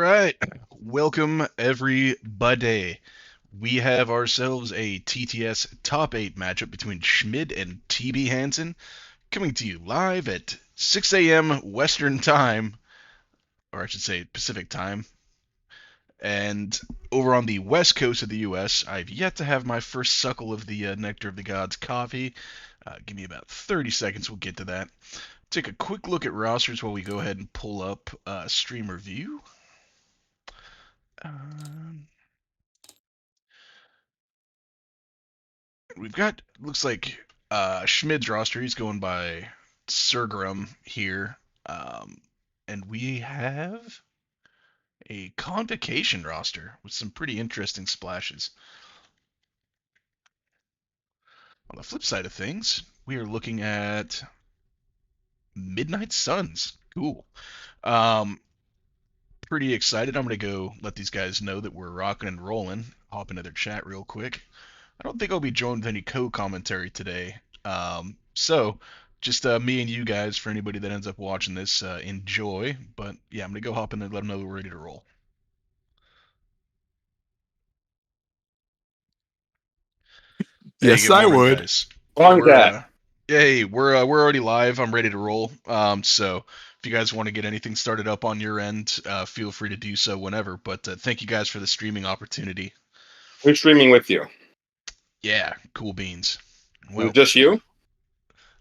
right. Welcome, everybody. We have ourselves a TTS top 8 matchup between Schmid and TBHansson, coming to you live at 6 a.m. Western Time, or I should say Pacific Time. And over on the west coast of the U.S., I've yet to have my first suckle of the Nectar of the Gods coffee. Give me about 30 seconds, we'll get to that. Take a quick look at rosters while we go ahead and pull up streamer view. Um, We've got looks like Schmid's roster. He's going by Sergrum here, um, and we have a Convocation roster with some pretty interesting splashes. On the flip side of things, we are looking at Midnight Suns. Cool. Um, Pretty excited. I'm gonna go let these guys know that we're rocking and rolling. Hop into their chat real quick. I don't think I'll be joined with any co-commentary today. So just me and you guys, for anybody that ends up watching this, enjoy. But yeah, I'm gonna go hop in there and let them know we're ready to roll. Hey, Yes, good I morning, would. guys. Long We're that. uh, hey, we're already live. I'm ready to roll. So if you guys want to get anything started up on your end, feel free to do so whenever. But thank you guys for the streaming opportunity. Who's streaming with you? Yeah, cool beans. Is it Well, just you?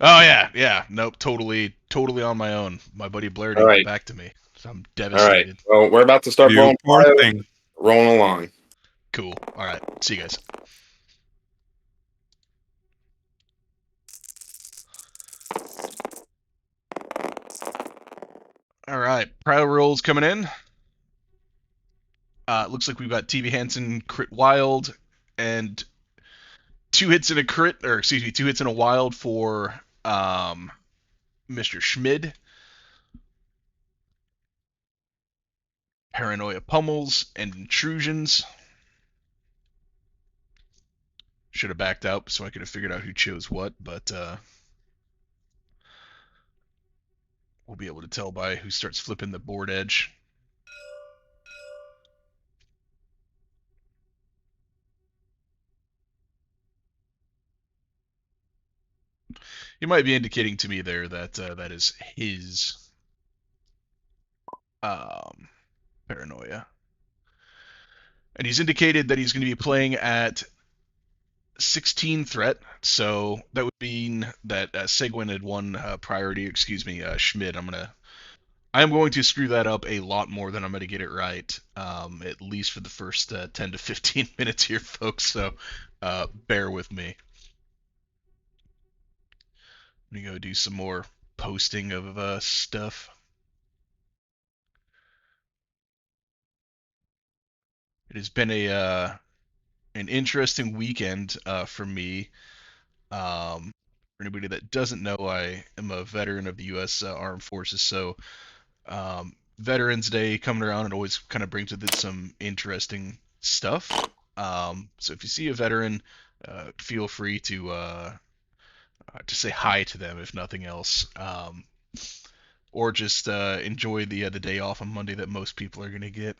oh yeah. Nope, totally on my own. My buddy Blair All didn't get right. back to me, so I'm All right. devastated. Well, we're about to start You rolling poor fire, thing. rolling along. Cool. All right. See you guys. All right. Prior rolls coming in. Looks like we've got TBHansson crit wild and 2 hits in a crit, or excuse me, 2 hits in a wild for Mr. Schmid. Paranoia pummels and intrusions. Should have backed out so I could have figured out who chose what, but we'll be able to tell by who starts flipping the board edge. He might be indicating to me there that that is his paranoia. And he's indicated that he's going to be playing at 16 threat, so that would mean that Seguin had won priority. Excuse me, Schmid. I am going to screw that up a lot more than I'm going to get it right. At least for the first 10 to 15 minutes here, folks. So bear with me. Let me go do some more posting of stuff. It has been a an interesting weekend for me. For anybody that doesn't know, I am a veteran of the U.S. Armed Forces, so Veterans Day coming around, it always kind of brings with it some interesting stuff. So if you see a veteran, feel free to say hi to them, if nothing else, or just enjoy the day off on Monday that most people are gonna get.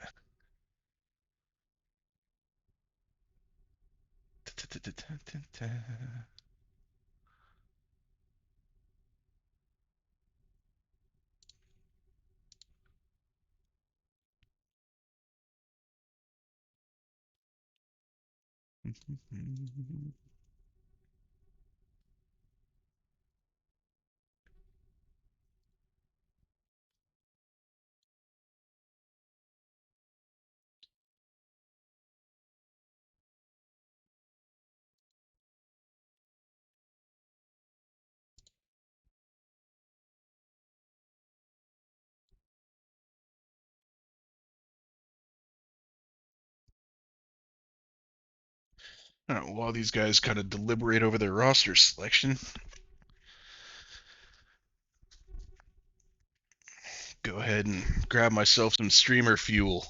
While these guys kind of deliberate over their roster selection, go ahead and grab myself some streamer fuel.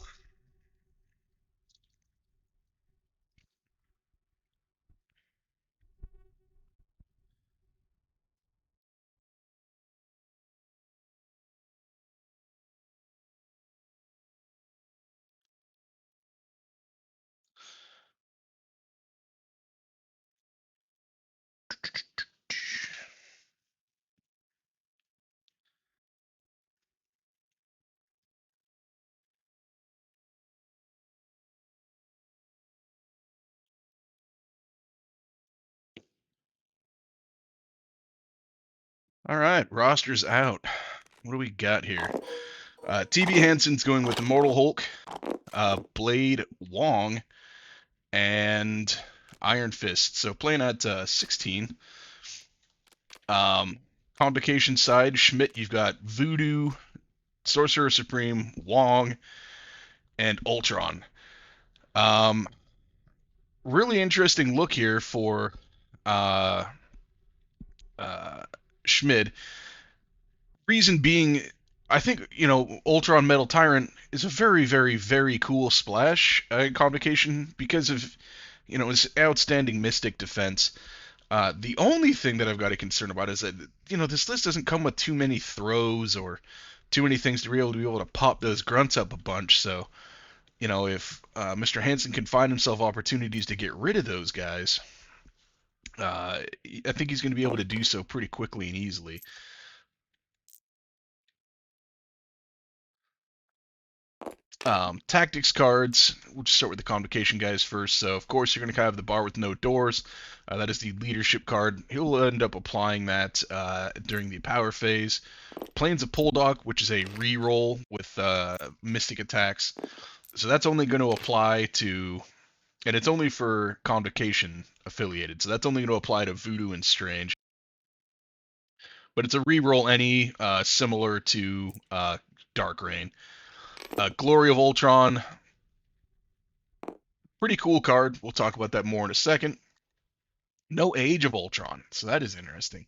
All right, roster's out. What do we got here? TBHansson's going with Immortal Hulk, Blade Wong, and Iron Fist. So playing at 16. Convocation side, Schmid, you've got Voodoo, Sorcerer Supreme, Wong, and Ultron. Um, really interesting look here for uh, uh, Schmid. Reason being, I think Ultron Metal Tyrant is a very, very, very cool splash Convocation because of his outstanding Mystic defense. The only thing that I've got a concern about is that this list doesn't come with too many throws or too many things to be able to pop those grunts up a bunch. So if Mr. Hansson can find himself opportunities to get rid of those guys, I think he's going to be able to do so pretty quickly and easily. Tactics cards. We'll just start with the Convocation guys first. So, of course, you're going to have the Bar with No Doors. That is the leadership card. He'll end up applying that during the power phase. Plains of Poldock, which is a reroll with Mystic attacks. So that's only going to apply to, and it's only for Convocation affiliated. So that's only going to apply to Voodoo and Strange. But it's a reroll any similar to Dark Reign. Glory of Ultron, pretty cool card. We'll talk about that more in a second. No Age of Ultron, so that is interesting.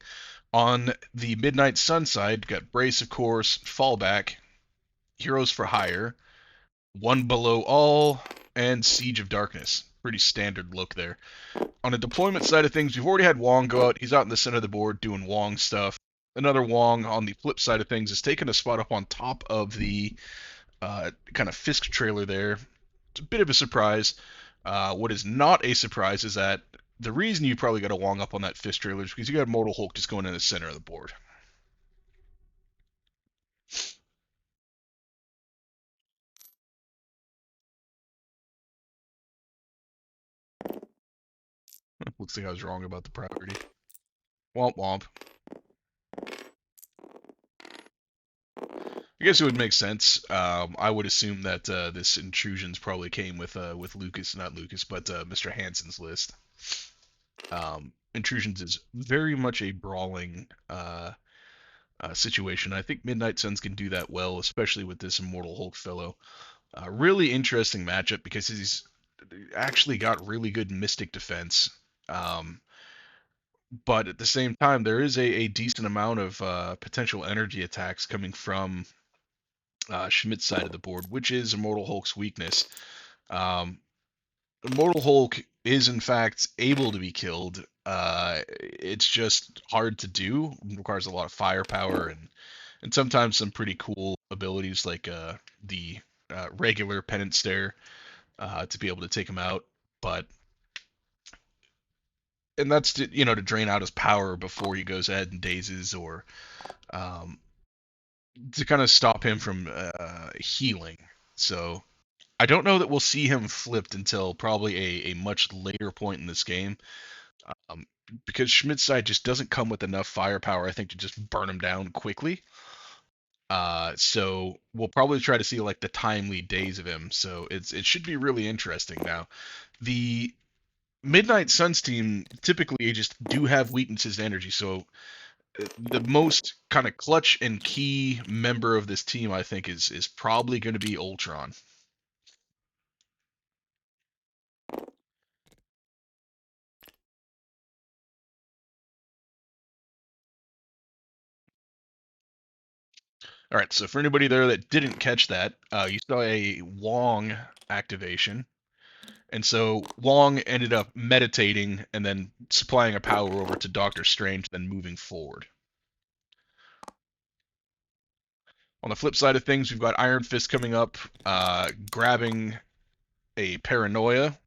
On the Midnight Sun side, got Brace, of course, Fallback, Heroes for Hire, One Below All, and Siege of Darkness. Pretty standard look there. On the deployment side of things, we've already had Wong go out. He's out in the center of the board doing Wong stuff. Another Wong on the flip side of things is taking a spot up on top of the kind of Fisk trailer there. It's a bit of a surprise. What is not a surprise is that the reason you probably got a Wong up on that Fisk trailer is because you got Mortal Hulk just going in the center of the board. Looks like I was wrong about the priority. Womp womp. I guess it would make sense. I would assume that this Intrusions probably came with Lucas, not Lucas, but Mr. Hansson's list. Intrusions is very much a brawling situation. I think Midnight Suns can do that well, especially with this Immortal Hulk fellow. Really interesting matchup because he's actually got really good Mystic defense. But at the same time, there is a decent amount of potential energy attacks coming from Schmidt's side of the board, which is Immortal Hulk's weakness. Immortal Hulk is in fact able to be killed. It's just hard to do. It requires a lot of firepower and sometimes some pretty cool abilities like the regular penance stare to be able to take him out. But and that's to drain out his power before he goes ahead and dazes or um, to kind of stop him from healing. So I don't know that we'll see him flipped until probably a much later point in this game. Um, because Schmidt's side just doesn't come with enough firepower, I think, to just burn him down quickly. So we'll probably try to see like the timely days of him. So it should be really interesting. Now, the Midnight Suns team typically just do have weaknesses to energy. So the most kind of clutch and key member of this team, I think, is probably going to be Ultron. All right, so for anybody there that didn't catch that, you saw a Wong activation. And so Wong ended up meditating and then supplying a power over to Doctor Strange, then moving forward. On the flip side of things, we've got Iron Fist coming up, grabbing a Paranoia.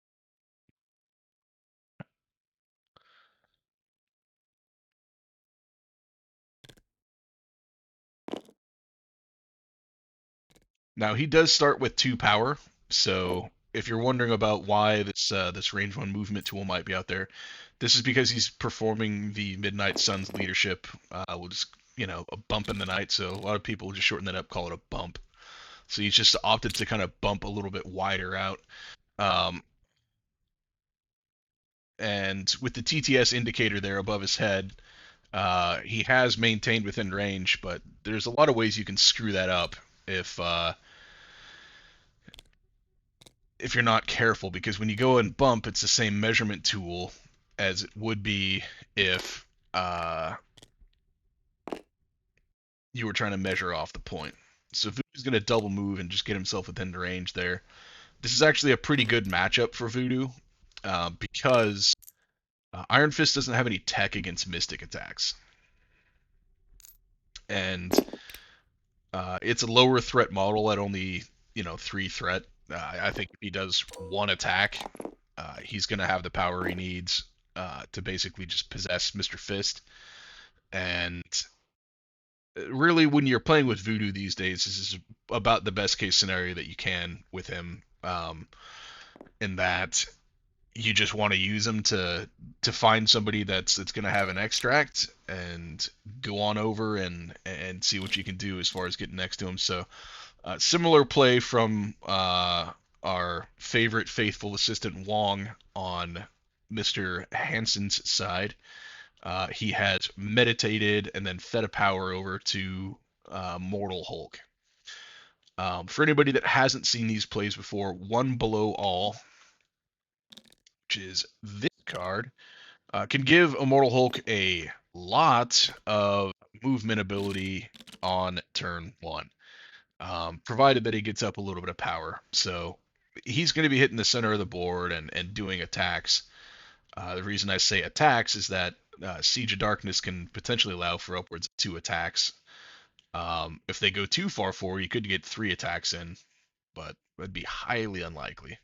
Now he does start with 2 power, so if you're wondering about why this range 1 movement tool might be out there, this is because he's performing the Midnight Sun's leadership, we'll just, a bump in the night, so a lot of people just shorten that up, call it a bump. So he's just opted to kind of bump a little bit wider out. Um, and with the TTS indicator there above his head, he has maintained within range, but there's a lot of ways you can screw that up if if you're not careful, because when you go and bump, it's the same measurement tool as it would be if you were trying to measure off the point. So Voodoo's going to double move and just get himself within the range there. This is actually a pretty good matchup for Voodoo because Iron Fist doesn't have any tech against Mystic attacks. And it's a lower threat model at only, 3 threat. I think if he does 1 attack, he's going to have the power he needs to basically just possess Mr. Fist. And really, when you're playing with Voodoo these days, this is about the best case scenario that you can with him. In that you just want to use him to find somebody that's going to have an extract and go on over and see what you can do as far as getting next to him. So similar play from our favorite faithful assistant Wong on Mr. Hansson's side. He has meditated and then fed a power over to Mortal Hulk. For anybody that hasn't seen these plays before, One Below All, which is this card, can give Immortal Hulk a lot of movement ability on turn 1, provided that he gets up a little bit of power. So he's going to be hitting the center of the board and doing attacks. The reason I say attacks is that Siege of Darkness can potentially allow for upwards of 2 attacks. If they go too far forward, you could get 3 attacks in, but that'd be highly unlikely.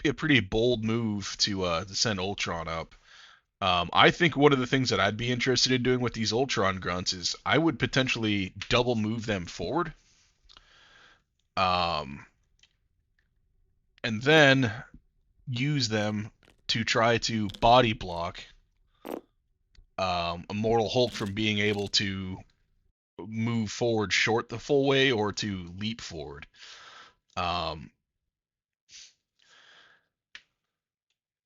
Be a pretty bold move to send Ultron up. I think one of the things that I'd be interested in doing with these Ultron grunts is I would potentially double move them forward, um, and then use them to try to body block Immortal Hulk from being able to move forward short the full way or to leap forward. Um,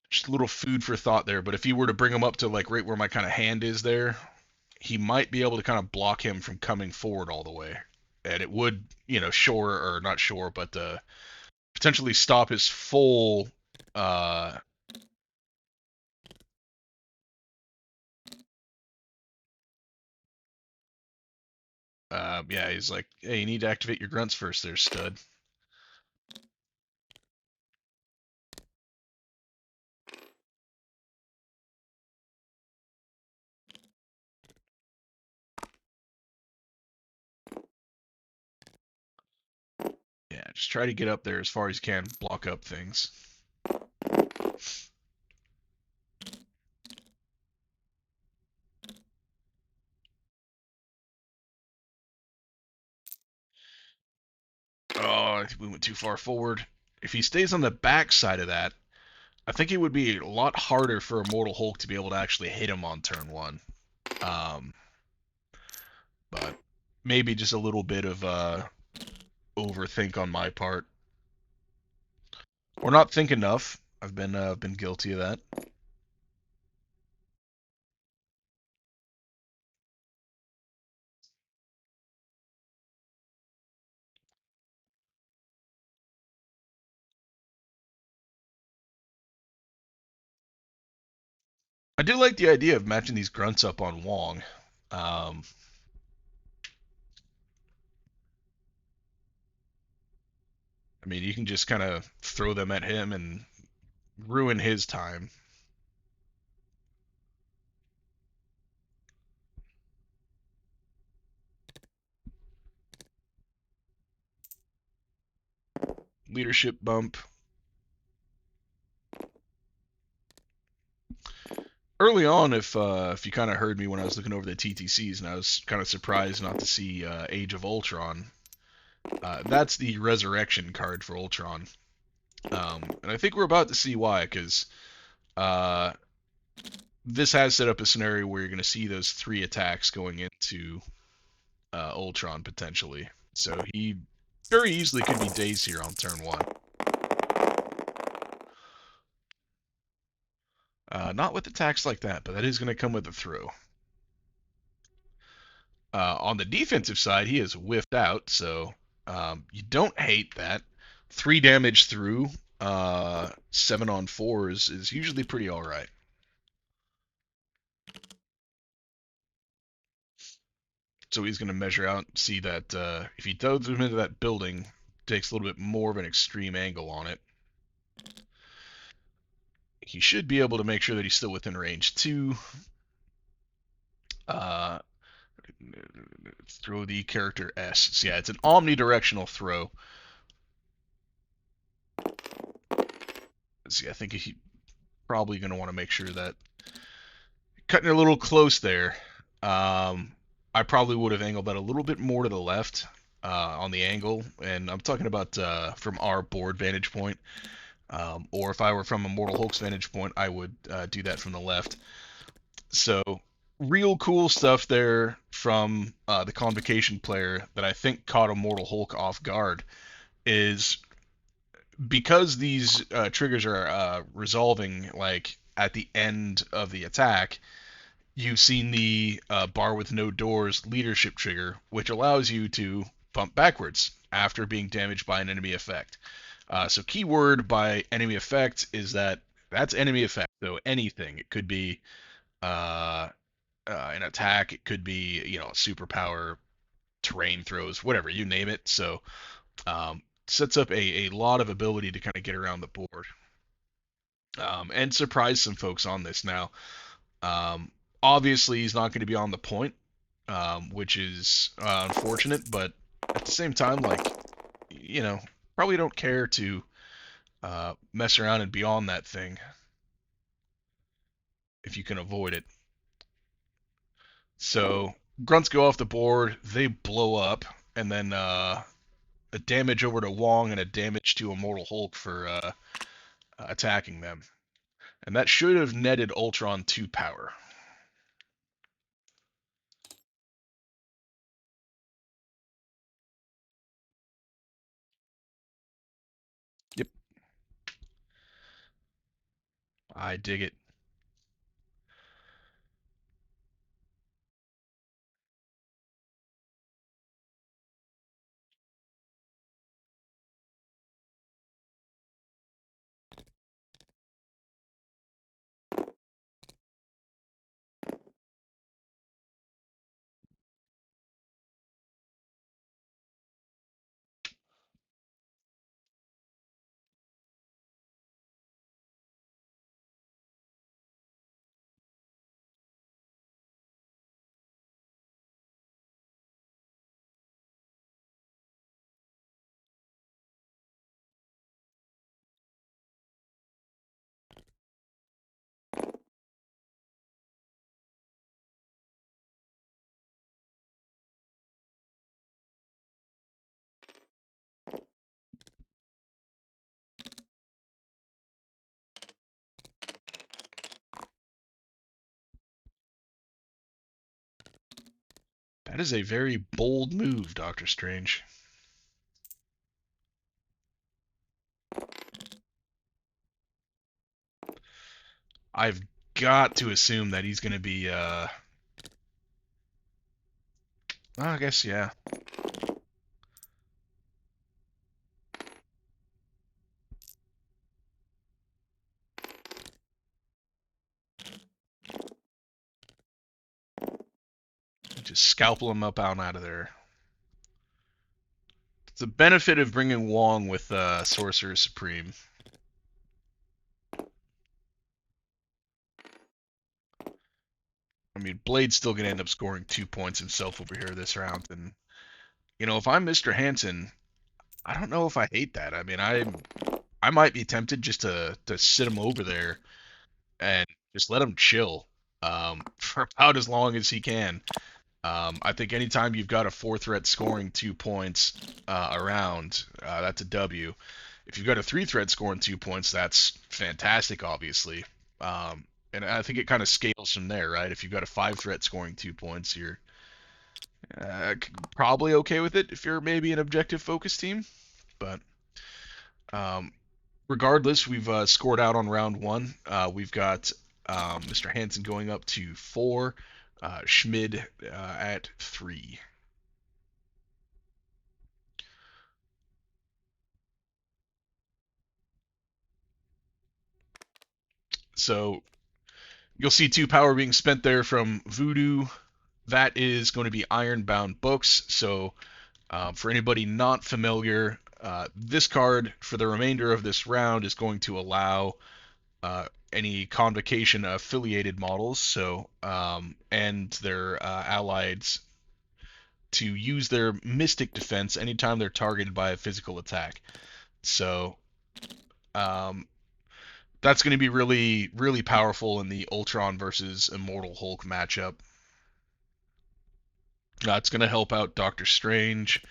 just a little food for thought there. But if you were to bring him up to like right where my kind of hand is there, he might be able to kind of block him from coming forward all the way, and it would, shore or not shore, but potentially stop his full. Uh, yeah, he's like, hey, you need to activate your grunts first, there, stud. Yeah, just try to get up there as far as you can, block up things. Oh, we went too far forward. If he stays on the back side of that, I think it would be a lot harder for Immortal Hulk to be able to actually hit him on turn 1. Um, but maybe just a little bit of overthink on my part, or not think enough. I've been guilty of that. I do like the idea of matching these grunts up on Wong. Um, I mean, you can just kind of throw them at him and ruin his time. Leadership bump. early on, if you kind of heard me when I was looking over the TTCs, and I was kind of surprised not to see Age of Ultron. That's the resurrection card for Ultron, and I think we're about to see why, because uh, this has set up a scenario where you're going to see those 3 attacks going into Ultron potentially. So he very easily could be dazed here on turn 1. Not with attacks like that, but that is going to come with a throw. On the defensive side, he is whiffed out, so you don't hate that. 3 damage through 7 on 4s is usually pretty alright. So he's going to measure out and see that if he throws him into that building, takes a little bit more of an extreme angle on it. He should be able to make sure that he's still within range 2. Uh, throw the character S. So yeah, it's an omnidirectional throw. See, I think he's probably going to want to make sure that cutting it a little close there. I probably would have angled that a little bit more to the left on the angle, and I'm talking about from our board vantage point. Or if I were from Immortal Hulk's vantage point, I would do that from the left. So real cool stuff there from the Convocation player that I think caught Immortal Hulk off guard is because these triggers are resolving like at the end of the attack. You've seen the bar with no doors leadership trigger, which allows you to bump backwards after being damaged by an enemy effect. So keyword by enemy effect is that's enemy effect. So anything. It could be an attack. It could be superpower, terrain throws, whatever you name it. So sets up a lot of ability to kind of get around the board and surprise some folks on this. Now, obviously, he's not going to be on the point, which is unfortunate, but at the same time, like, probably don't care to mess around and be on that thing if you can avoid it. So grunts go off the board, they blow up, and then a damage over to Wong and a damage to Immortal Hulk for attacking them. And that should have netted Ultron 2 power. Yep. I dig it. That is a very bold move, Doctor Strange. I've got to assume that he's going to be, I guess, yeah. Just scalpel him up out of there. It's a benefit of bringing Wong with Sorcerer Supreme. I mean, Blade's still going to end up scoring 2 points himself over here this round. And, if I'm Mr. Hansson, I don't know if I hate that. I mean, I might be tempted just to sit him over there and just let him chill. for about as long as he can. I think anytime you've got a 4 threat scoring 2 points around, that's a W. If you've got a 3 threat scoring 2 points, that's fantastic, obviously. And I think it kind of scales from there, right? If you've got a 5 threat scoring 2 points, you're probably okay with it if you're maybe an objective focused team. But um, regardless, we've scored out on round one. We've got Mr. Hansson going up to 4, Schmid at 3. So you'll see 2 power being spent there from Voodoo. That is going to be Ironbound Books. So for anybody not familiar, this card for the remainder of this round is going to allow any Convocation affiliated models, and their allies to use their Mystic defense anytime they're targeted by a physical attack. So um, that's going to be really, really powerful in the Ultron versus Immortal Hulk matchup. It's going to help out Doctor Strange.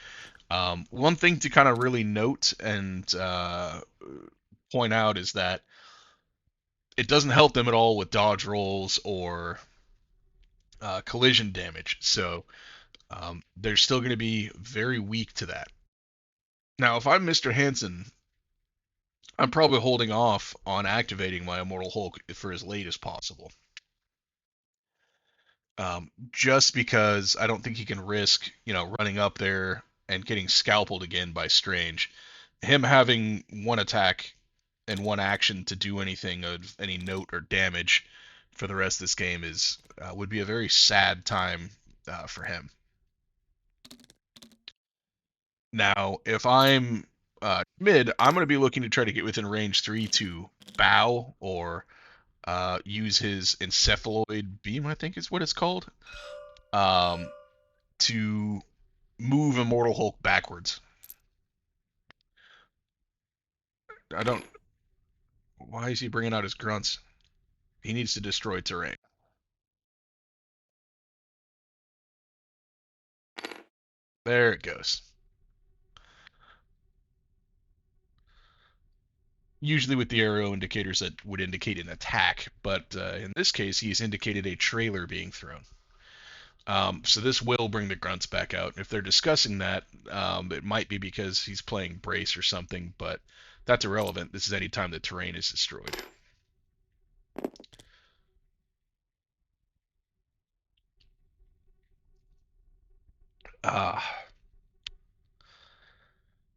One thing to kind of really note and point out is that it doesn't help them at all with dodge rolls or collision damage. So they're still going to be very weak to that. Now, if I'm Mr. Hansson, I'm probably holding off on activating my Immortal Hulk for as late as possible. Just because I don't think he can risk, running up there and getting scalpeled again by Strange. Him having one attack and one action to do anything of any note or damage for the rest of this game would be a very sad time for him. Now, if I'm mid, I'm going to be looking to try to get within range 3 to bow or use his encephaloid beam, I think is what it's called, um, to move Immortal Hulk backwards. I don't. Why is he bringing out his grunts? He needs to destroy terrain. There it goes. Usually with the arrow indicators that would indicate an attack, but in this case, he's indicated a trailer being thrown. So this will bring the grunts back out. If they're discussing that, it might be because he's playing brace or something, but that's irrelevant. This is any time the terrain is destroyed. Ah.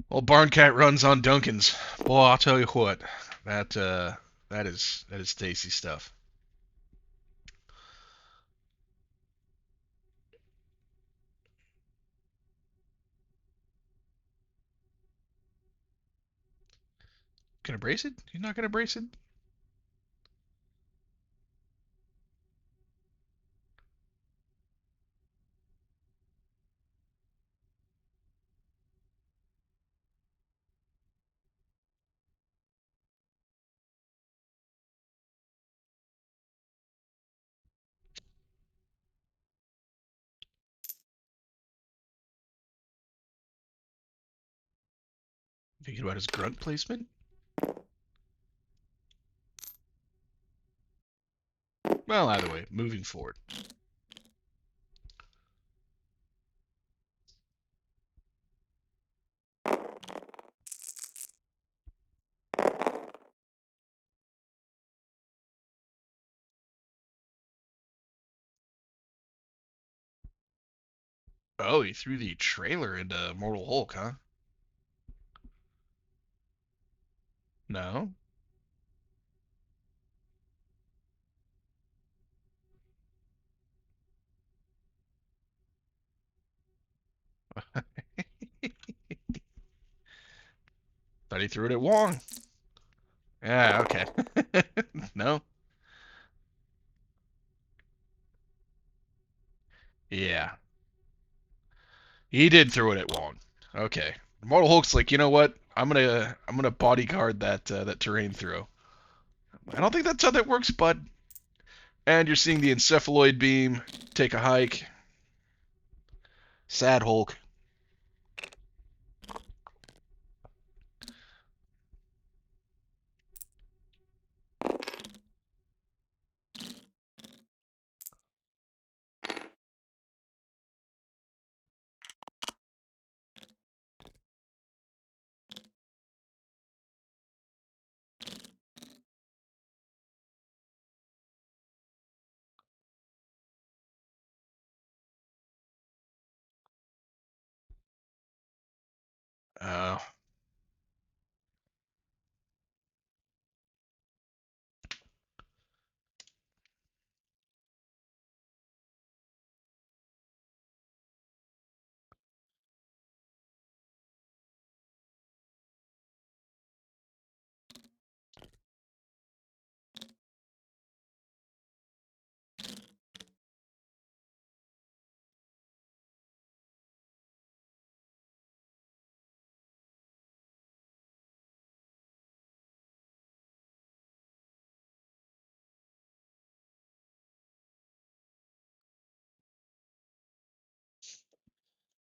Well, Barncat runs on Duncan's. Boy, I'll tell you what. That is tasty stuff. Gonna brace it? You're not gonna brace it? Thinking about his grunt placement? Well, either way, moving forward. Oh, he threw the trailer into Mortal Hulk, huh? No? Thought he threw it at Wong. Yeah, okay. No? Yeah. He did throw it at Wong. Okay. Mortal Hulk's like, you know what? I'm gonna bodyguard that terrain throw. I don't think that's how that works, bud. And you're seeing the encephaloid beam take a hike. Sad Hulk. Uh,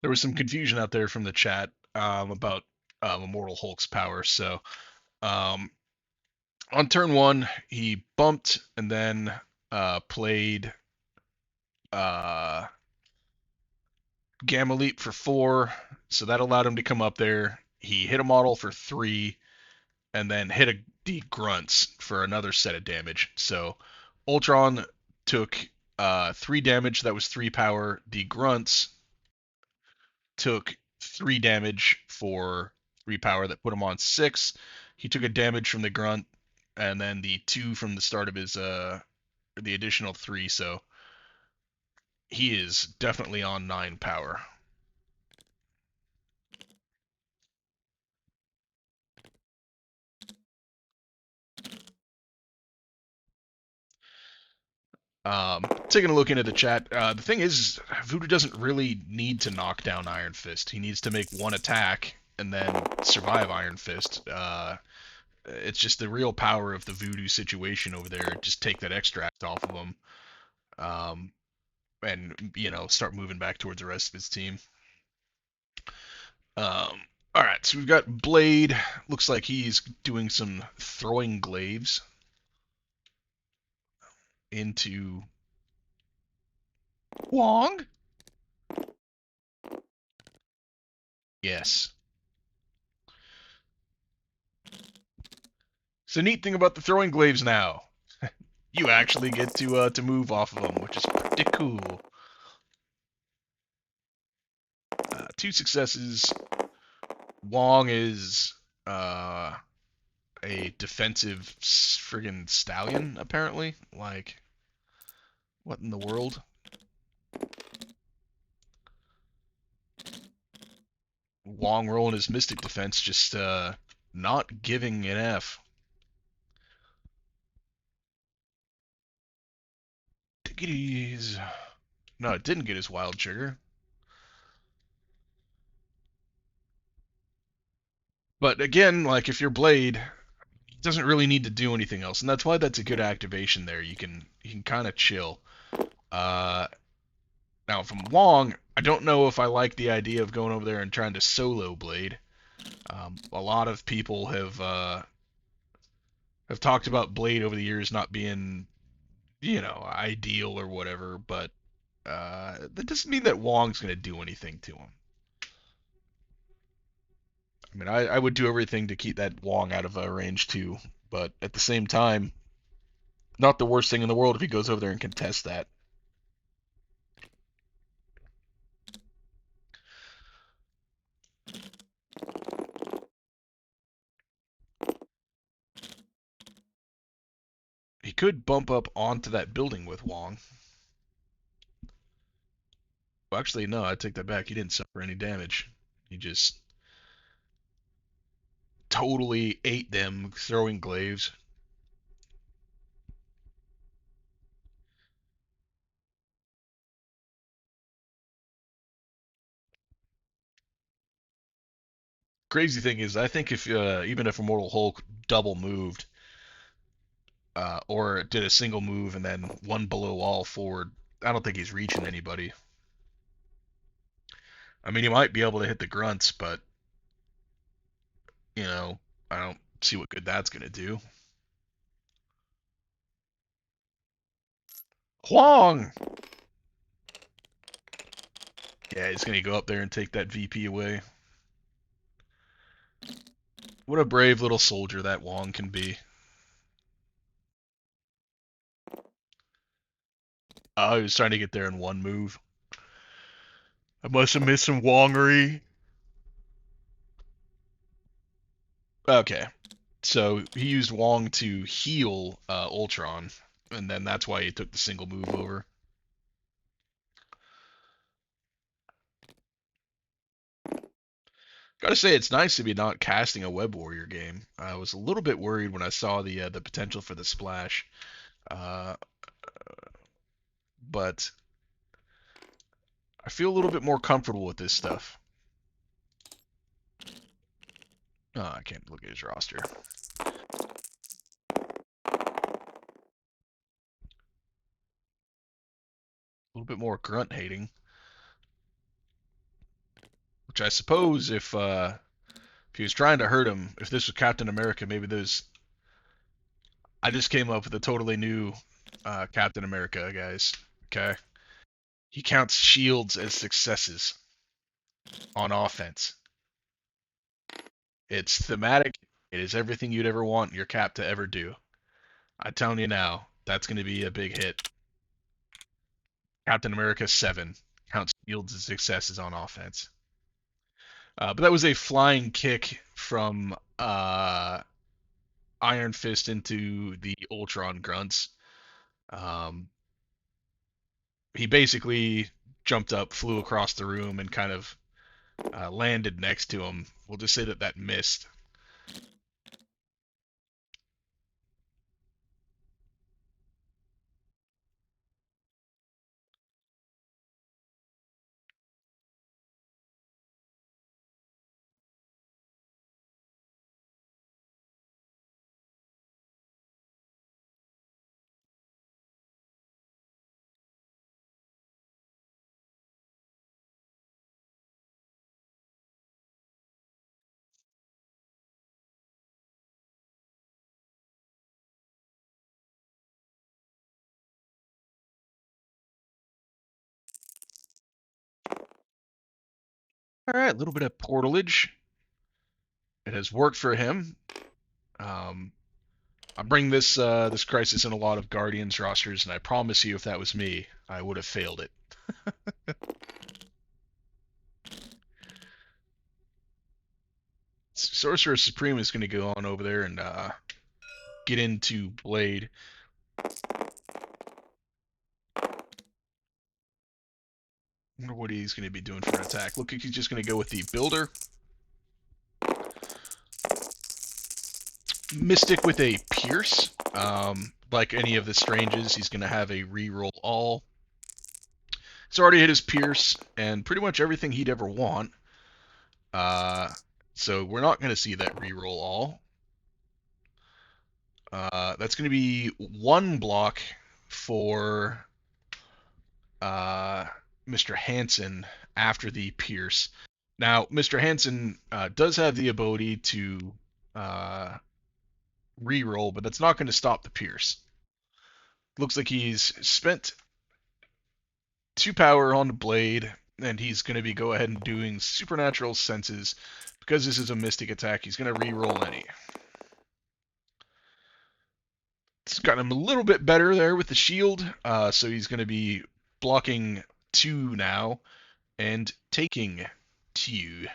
there was some confusion out there from the chat about Immortal Hulk's power. So um, on turn one, he bumped and then played uh, Gamma Leap for 4, so that allowed him to come up there. He hit a model for 3, and then hit the grunts for another set of damage. So Ultron took 3 damage, that was 3 power. The grunts took 3 damage for 3 power, that put him on 6. He took a damage from the grunt, and then the 2 from the start of his the additional 3, so he is definitely on 9 power. Taking a look into the chat, the thing is, Voodoo doesn't really need to knock down Iron Fist. He needs to make one attack and then survive Iron Fist. It's just the real power of the Voodoo situation over there. Just take that extract off of him, um, and start moving back towards the rest of his team. All right, so we've got Blade. Looks like he's doing some throwing glaives into Wong. Yes. So neat thing about the throwing glaives now, you actually get to move off of them, which is pretty cool. 2 successes. Wong is a defensive friggin' stallion, apparently. Like, what in the world? Wong rolling his Mystic Defense, just not giving an F. Diggities. No, it didn't get his Wild Trigger. But again, like, if you're Blade, he doesn't really need to do anything else, and that's why that's a good activation there. You can kind of chill. Uh, Now, from Wong, I don't know if I like the idea of going over there and trying to solo Blade. A lot of people have talked about Blade over the years not being, ideal or whatever, but that doesn't mean that Wong's going to do anything to him. I mean, I would do everything to keep that Wong out of range too, but at the same time, not the worst thing in the world if he goes over there and contests that. He could bump up onto that building with Wong. Well, actually, no, I take that back. He didn't suffer any damage. He just totally ate them throwing glaives. Crazy thing is, I think if even if Immortal Hulk double moved, or did a single move and then one below all forward. I don't think he's reaching anybody. I mean, he might be able to hit the grunts, but you know, I don't see what good that's gonna do. Huang! Yeah, he's gonna go up there and take that VP away. What a brave little soldier that Wong can be. Oh, he was trying to get there in one move. I must have missed some Wongery. Okay, so he used Wong to heal Ultron, and then that's why he took the single move over. Gotta say, it's nice to be not casting a Web Warrior game. I was a little bit worried when I saw the potential for the splash, uh, but I feel a little bit more comfortable with this stuff. Oh, I can't look at his roster. A little bit more grunt hating, which I suppose if he was trying to hurt him, if this was Captain America, maybe those. I just came up with a totally new Captain America, guys. Okay, he counts shields as successes on offense. It's thematic. It is everything you'd ever want your Cap to ever do. I'm telling you now, that's going to be a big hit. Captain America 7 counts shields as successes on offense. But that was a flying kick from Iron Fist into the Ultron grunts. Um, he basically jumped up, flew across the room, and kind of landed next to him. We'll just say that that missed. All right, a little bit of portalage. It has worked for him. Um, I bring this crisis in a lot of Guardians rosters, and I promise you, if that was me, I would have failed it. Sorcerer Supreme is going to go on over there and get into Blade. I wonder what he's going to be doing for an attack. Look, he's just going to go with the Builder. Mystic with a Pierce. Like any of the Stranges, he's going to have a reroll all. He's already hit his Pierce and pretty much everything he'd ever want. So we're not going to see that reroll all. That's going to be one block for Mr. Hansson after the Pierce. Now, Mr. Hansson does have the ability to reroll, but that's not going to stop the Pierce. Looks like he's spent 2 power on the Blade, and he's going to be go ahead and doing Supernatural Senses. Because this is a Mystic attack, he's going to reroll any. It's got him a little bit better there with the shield, so he's going to be blocking 2 now and taking 2.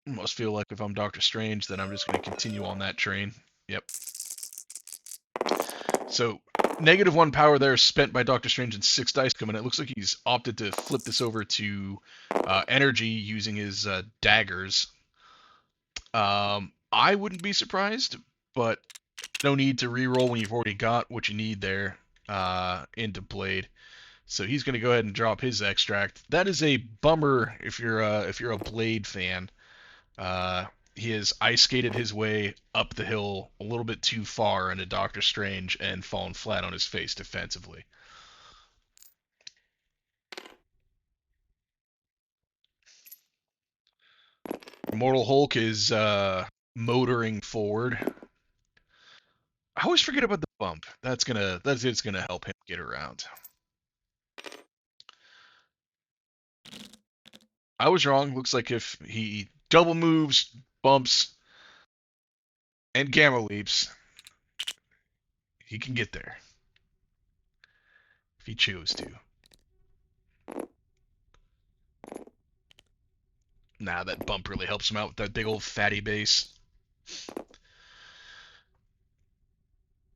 Almost feel like if I'm Doctor Strange, then I'm just going to continue on that train. Yep. So -1 power there spent by Doctor Strange and 6 dice coming. It looks like he's opted to flip this over to energy using his daggers. I wouldn't be surprised, but no need to reroll when you've already got what you need there into Blade. So he's going to go ahead and drop his extract. That is a bummer if you're a Blade fan. Uh, he has ice skated his way up the hill a little bit too far into Doctor Strange and fallen flat on his face defensively. Immortal Hulk is motoring forward. I always forget about the bump. That's it's gonna help him get around. I was wrong. Looks like if he double moves, bumps, and gamma leaps, he can get there if he chose to. Nah, that bump really helps him out with that big old fatty base.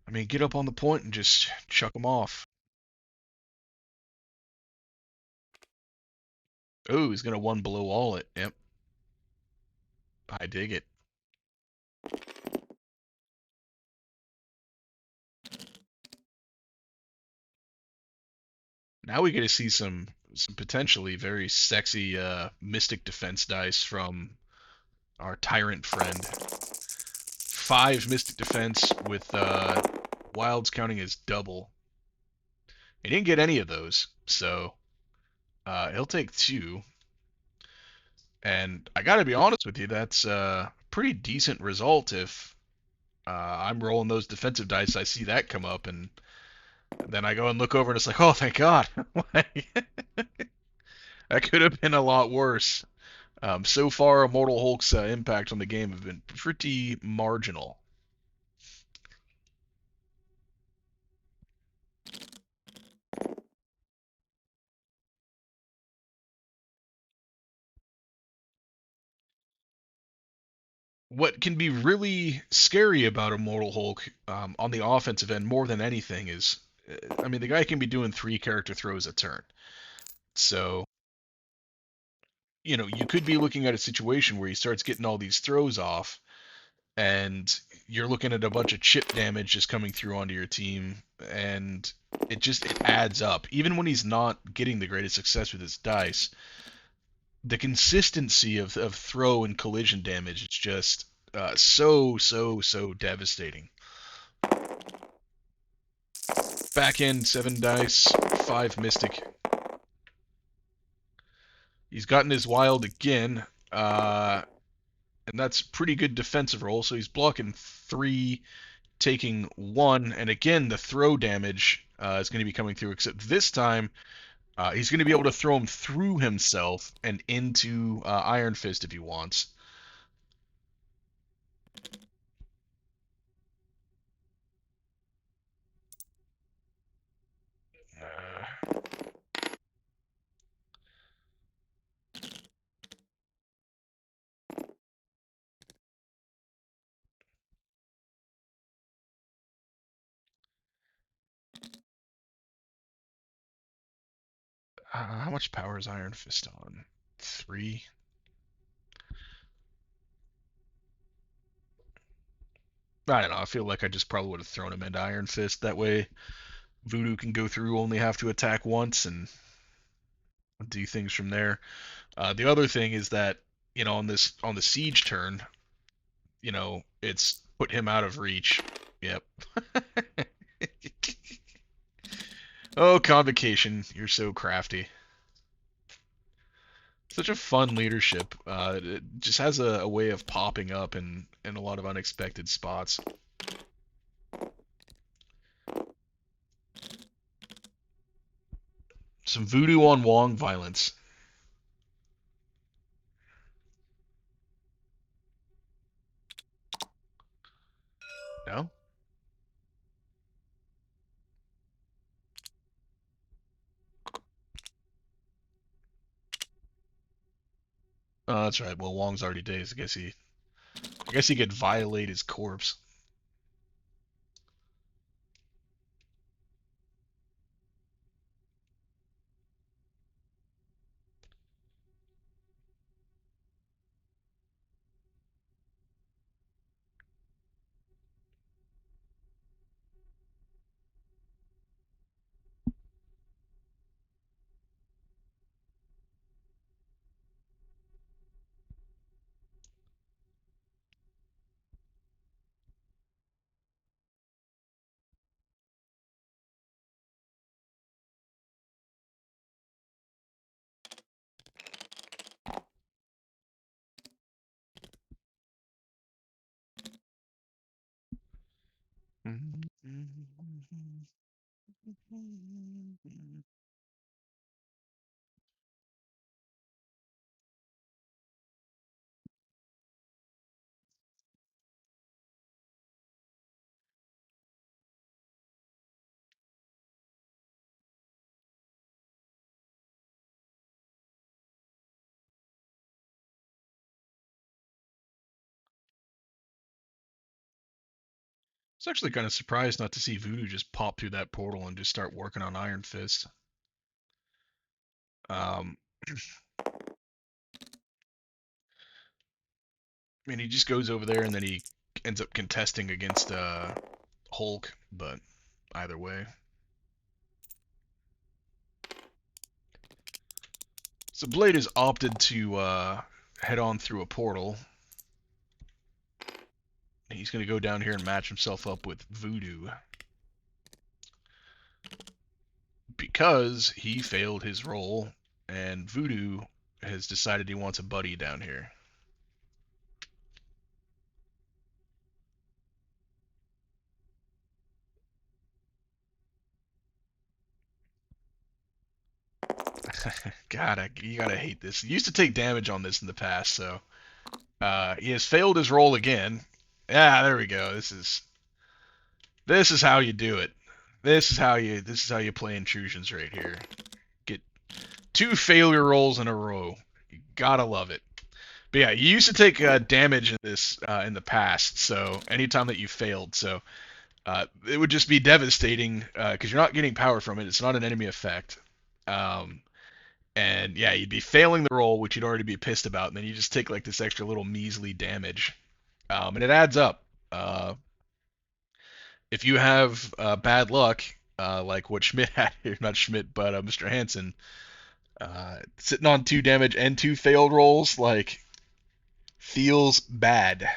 I mean, get up on the point and just chuck him off. Oh, he's gonna one below all it. Yep, I dig it. Now we get to see some potentially very sexy mystic defense dice from our tyrant friend. 5 mystic defense with wilds counting as double. He didn't get any of those, so he'll take 2. And I gotta be honest with you, that's a pretty decent result if I'm rolling those defensive dice. I see that come up, and then I go and look over, and it's like, oh, thank God. That could have been a lot worse. So far, Immortal Hulk's impact on the game have been pretty marginal. What can be really scary about Immortal Hulk on the offensive end more than anything is, I mean, the guy can be doing 3 character throws a turn. So, you could be looking at a situation where he starts getting all these throws off, and you're looking at a bunch of chip damage just coming through onto your team, and it adds up. Even when he's not getting the greatest success with his dice, the consistency of throw and collision damage is just so devastating. Back end 7 dice, 5 mystic. He's gotten his wild again, and that's pretty good defensive roll. So he's blocking 3, taking 1, and again the throw damage is going to be coming through. Except this time, he's going to be able to throw him through himself and into Iron Fist if he wants. Uh, how much power is Iron Fist on? 3. I don't know. I feel like I just probably would have thrown him into Iron Fist. That way, Voodoo can go through, only have to attack once, and do things from there. The other thing is that on the siege turn, it's put him out of reach. Yep. Oh, Convocation, you're so crafty. Such a fun leadership. It just has a way of popping up in a lot of unexpected spots. Some voodoo on Wong violence. No? Oh, that's right. Well, Wong's already dazed. I guess he could violate his corpse. It's actually kind of surprised not to see Voodoo just pop through that portal and just start working on Iron Fist. Um, I mean, he just goes over there and then he ends up contesting against Hulk, but either way. So Blade has opted to head on through a portal. He's going to go down here and match himself up with Voodoo. Because he failed his role, and Voodoo has decided he wants a buddy down here. God, you gotta hate this. He used to take damage on this in the past, so he has failed his role again. Yeah, there we go. This is how you do it. This is how you play Intrusions right here. Get 2 failure rolls in a row. You gotta love it. But yeah, you used to take damage in this in the past, so anytime that you failed, so it would just be devastating because you're not getting power from it. It's not an enemy effect. Um, and yeah, you'd be failing the roll, which you'd already be pissed about, and then you just take like this extra little measly damage, and it adds up. If you have bad luck, like what Schmid had here, not Schmid, but Mr. Hansson, sitting on 2 damage and 2 failed rolls, like feels bad.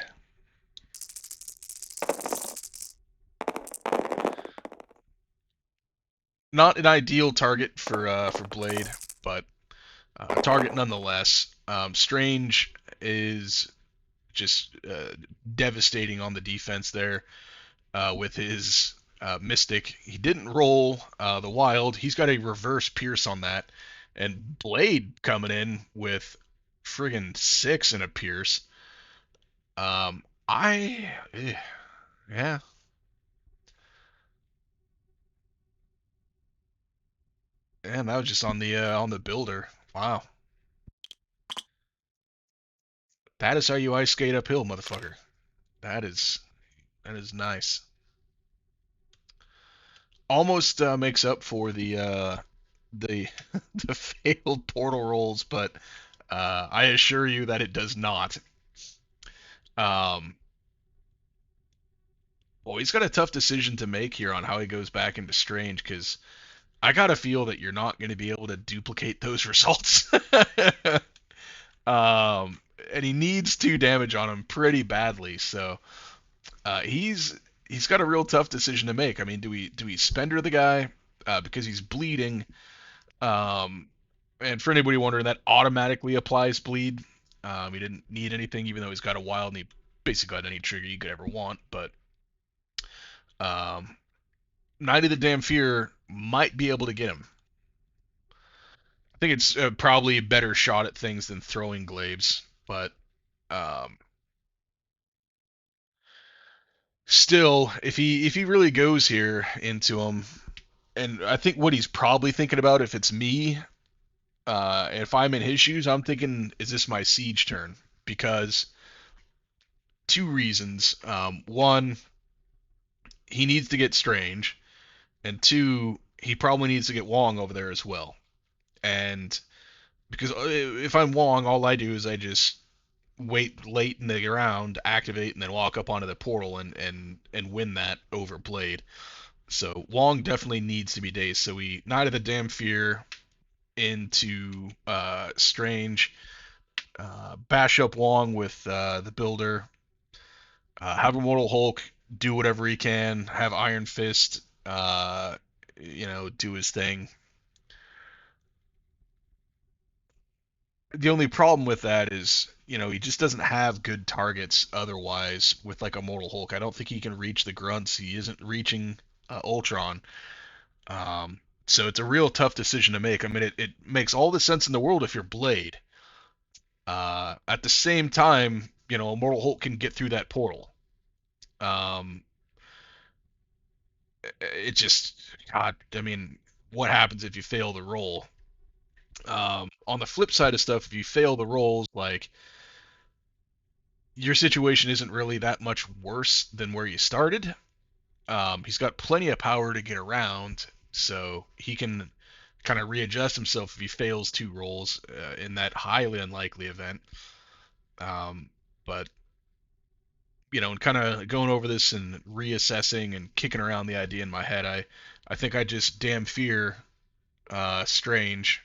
Not an ideal target for Blade, but a target nonetheless. Strange is just devastating on the defense there with his Mystic. He didn't roll the Wild. He's got a reverse Pierce on that. And Blade coming in with friggin' 6 and a Pierce. Um, I. Yeah. And that was just on the builder. Wow. That is how you ice skate uphill, motherfucker. That is nice. Almost makes up for the the failed portal rolls, but I assure you that it does not. Um, well, he's got a tough decision to make here on how he goes back into Strange because I gotta feel that you're not going to be able to duplicate those results. And he needs 2 damage on him pretty badly, so he's got a real tough decision to make. I mean, do we spender the guy because he's bleeding? Um, and for anybody wondering, that automatically applies bleed. He didn't need anything, even though he's got a wild and he basically got any trigger you could ever want. But um, Knight of the Damn Fear might be able to get him. I think it's probably a better shot at things than throwing glaives, but um, still, if he really goes here into him, and I think what he's probably thinking about, if it's me, if I'm in his shoes, I'm thinking, is this my siege turn? Because 2 reasons. One, he needs to get Strange, and 2, he probably needs to get Wong over there as well. And because if I'm Wong, all I do is I just wait late in the round, activate, and then walk up onto the portal and win that over Blade. So Wong definitely needs to be dazed. So we Knight of the Damn Fear into Strange, bash up Wong with the Builder, have Immortal Hulk do whatever he can, have Iron Fist, do his thing. The only problem with that is he just doesn't have good targets otherwise with like a Mortal Hulk. I don't think he can reach the grunts. He isn't reaching Ultron. So it's a real tough decision to make. I mean, it makes all the sense in the world if you're Blade. At the same time, a Mortal Hulk can get through that portal. Um, it just, God, I mean, what happens if you fail the roll? On the flip side of stuff, if you fail the rolls, like your situation isn't really that much worse than where you started. He's got plenty of power to get around, so he can kind of readjust himself if he fails two rolls in that highly unlikely event. But and kind of going over this and reassessing and kicking around the idea in my head, I think I just damn fear Strange.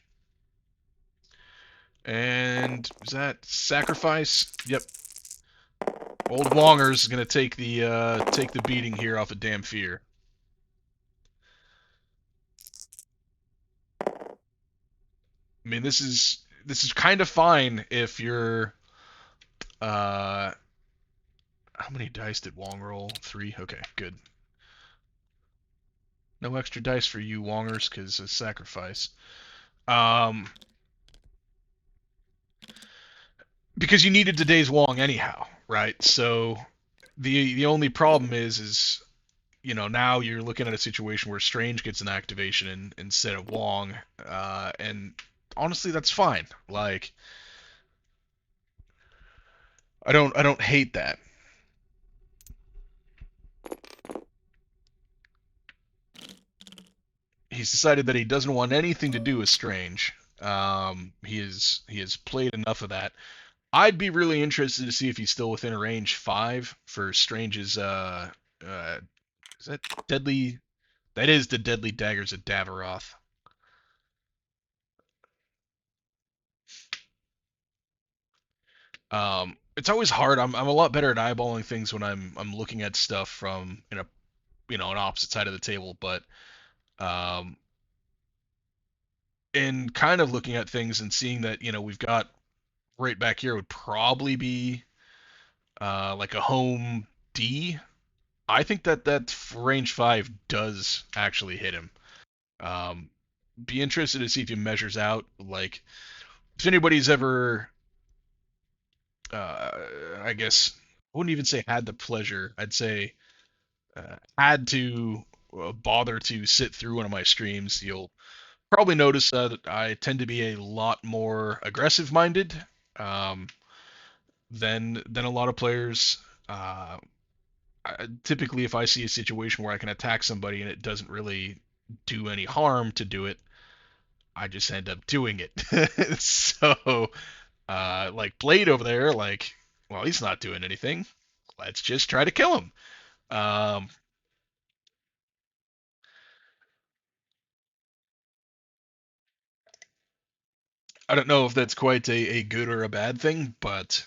And is that sacrifice? Yep. Old Wonger's gonna take the beating here off of damn fear. I mean, this is kind of fine if you're how many dice did Wong roll? 3. Okay, good. No extra dice for you Wongers because it's sacrifice. Um, because you needed today's Wong anyhow, right? So the only problem is now you're looking at a situation where Strange gets an activation instead of Wong, and honestly that's fine. Like I don't hate that. He's decided that he doesn't want anything to do with Strange. He has played enough of that. I'd be really interested to see if he's still within range 5 for Strange's uh is that deadly that is the deadly daggers of Davaroth. It's always hard. I'm a lot better at eyeballing things when I'm looking at stuff from an opposite side of the table, but um in kind of looking at things and seeing that we've got right back here would probably be like a home D. I think that range 5 does actually hit him. Um, be interested to see if he measures out. Like, if anybody's ever, uh, I guess, I wouldn't even say had the pleasure. I'd say had to bother to sit through one of my streams. You'll probably notice that I tend to be a lot more aggressive minded um, than a lot of players. Uh, Typically, if I see a situation where I can attack somebody and it doesn't really do any harm to do it, I just end up doing it. So, like Blade over there, like, well, he's not doing anything. Let's just try to kill him. Um, I don't know if that's quite a good or a bad thing, but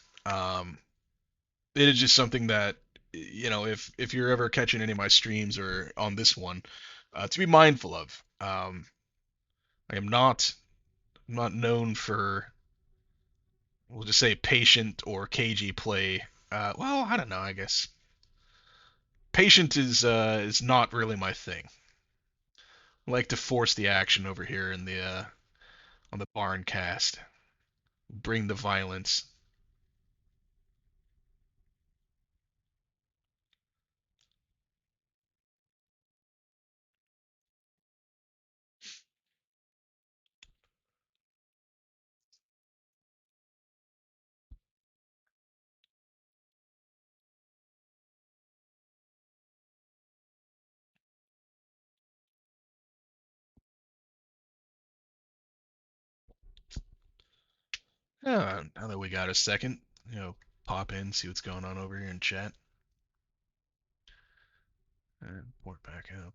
it is just something that if you're ever catching any of my streams or on this one, to be mindful of. I am not known for, we'll just say, patient or cagey play. Well, I don't know. I guess patient is not really my thing. I like to force the action over here in the on the barn cast. Bring the violence. Now that we got a second, pop in, see what's going on over here in chat. And port back up.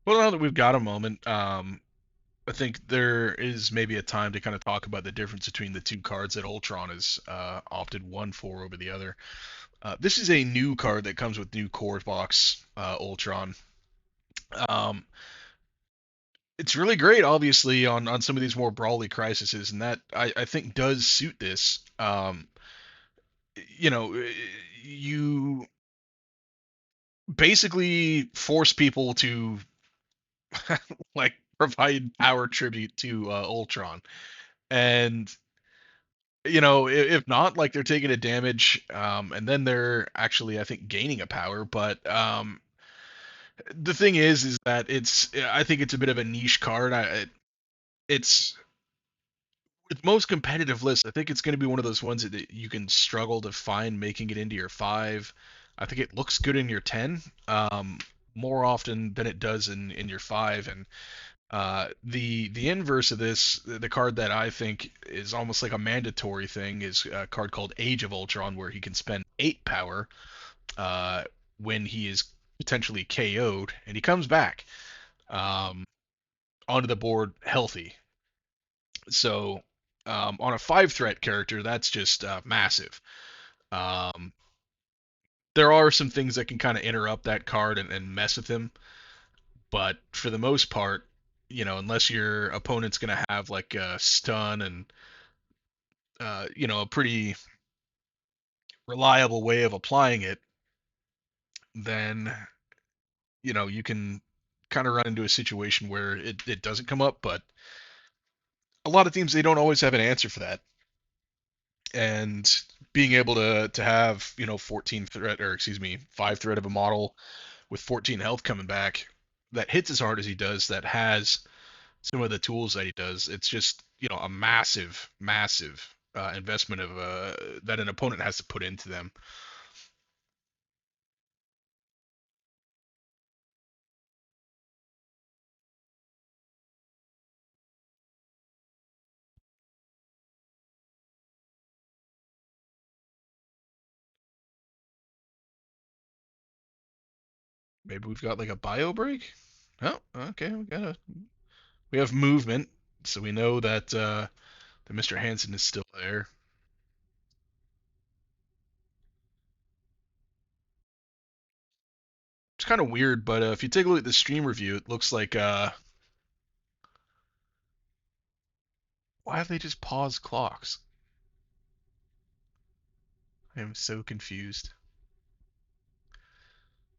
Well, now that we've got a moment, I think there is maybe a time to kind of talk about the difference between the two cards that Ultron has opted one for over the other. This is a new card that comes with new core box Ultron. Um, it's really great, obviously, on some of these more brawly crises, and that I think does suit this. You know, you basically force people to like provide power tribute to Ultron, and if not, like they're taking a damage, and then they're actually, I think, gaining a power. But the thing is that I think it's a bit of a niche card. It's with most competitive lists, I think it's going to be one of those ones that you can struggle to find making it into your five. I think it looks good in your 10, more often than it does in your five. And the inverse of this, the card that I think is almost like a mandatory thing, is a card called Age of Ultron, where he can spend 8 power uh, when he is potentially KO'd, and he comes back um, onto the board healthy. So on a 5 threat character, that's just massive. Um, there are some things that can kind of interrupt that card and mess with him, but for the most part, unless your opponent's going to have like a stun and a pretty reliable way of applying it, then you can kind of run into a situation where it doesn't come up. But a lot of teams, they don't always have an answer for that, and being able to have 14 threat, or excuse me, 5 threat of a model with 14 health coming back that hits as hard as he does, that has some of the tools that he does, it's just a massive investment of that an opponent has to put into them. Maybe we've got like a bio break. Oh, okay, we have movement, so we know that Mr. Hanson is still there. It's kind of weird, but if you take a look at the stream review, it looks like why have they just paused clocks? I am so confused.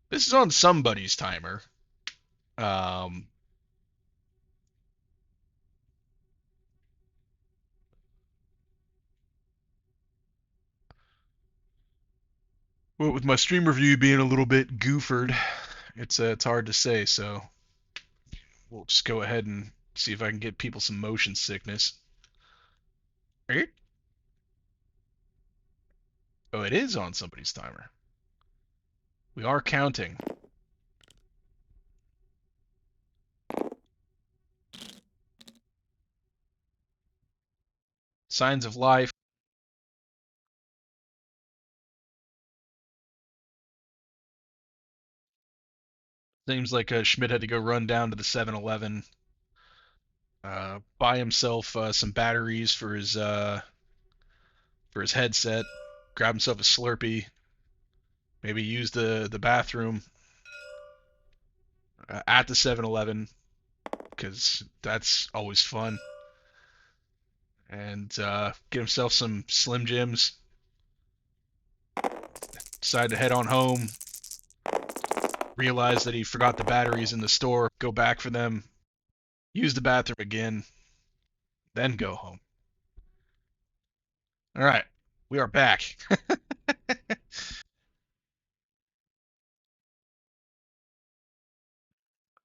This is on somebody's timer. Um, well, with my stream review being a little bit goofered, it's hard to say. So we'll just go ahead and see if I can get people some motion sickness. Eh? Oh, it is on somebody's timer. We are counting. Signs of life. Seems like Schmid had to go run down to the 7-Eleven, buy himself some batteries for his headset, grab himself a Slurpee, maybe use the bathroom at the 7-Eleven, because that's always fun, and get himself some Slim Jims. Decide to head on home. Realize that he forgot the batteries in the store. Go back for them. Use the bathroom again. Then go home. All right, we are back.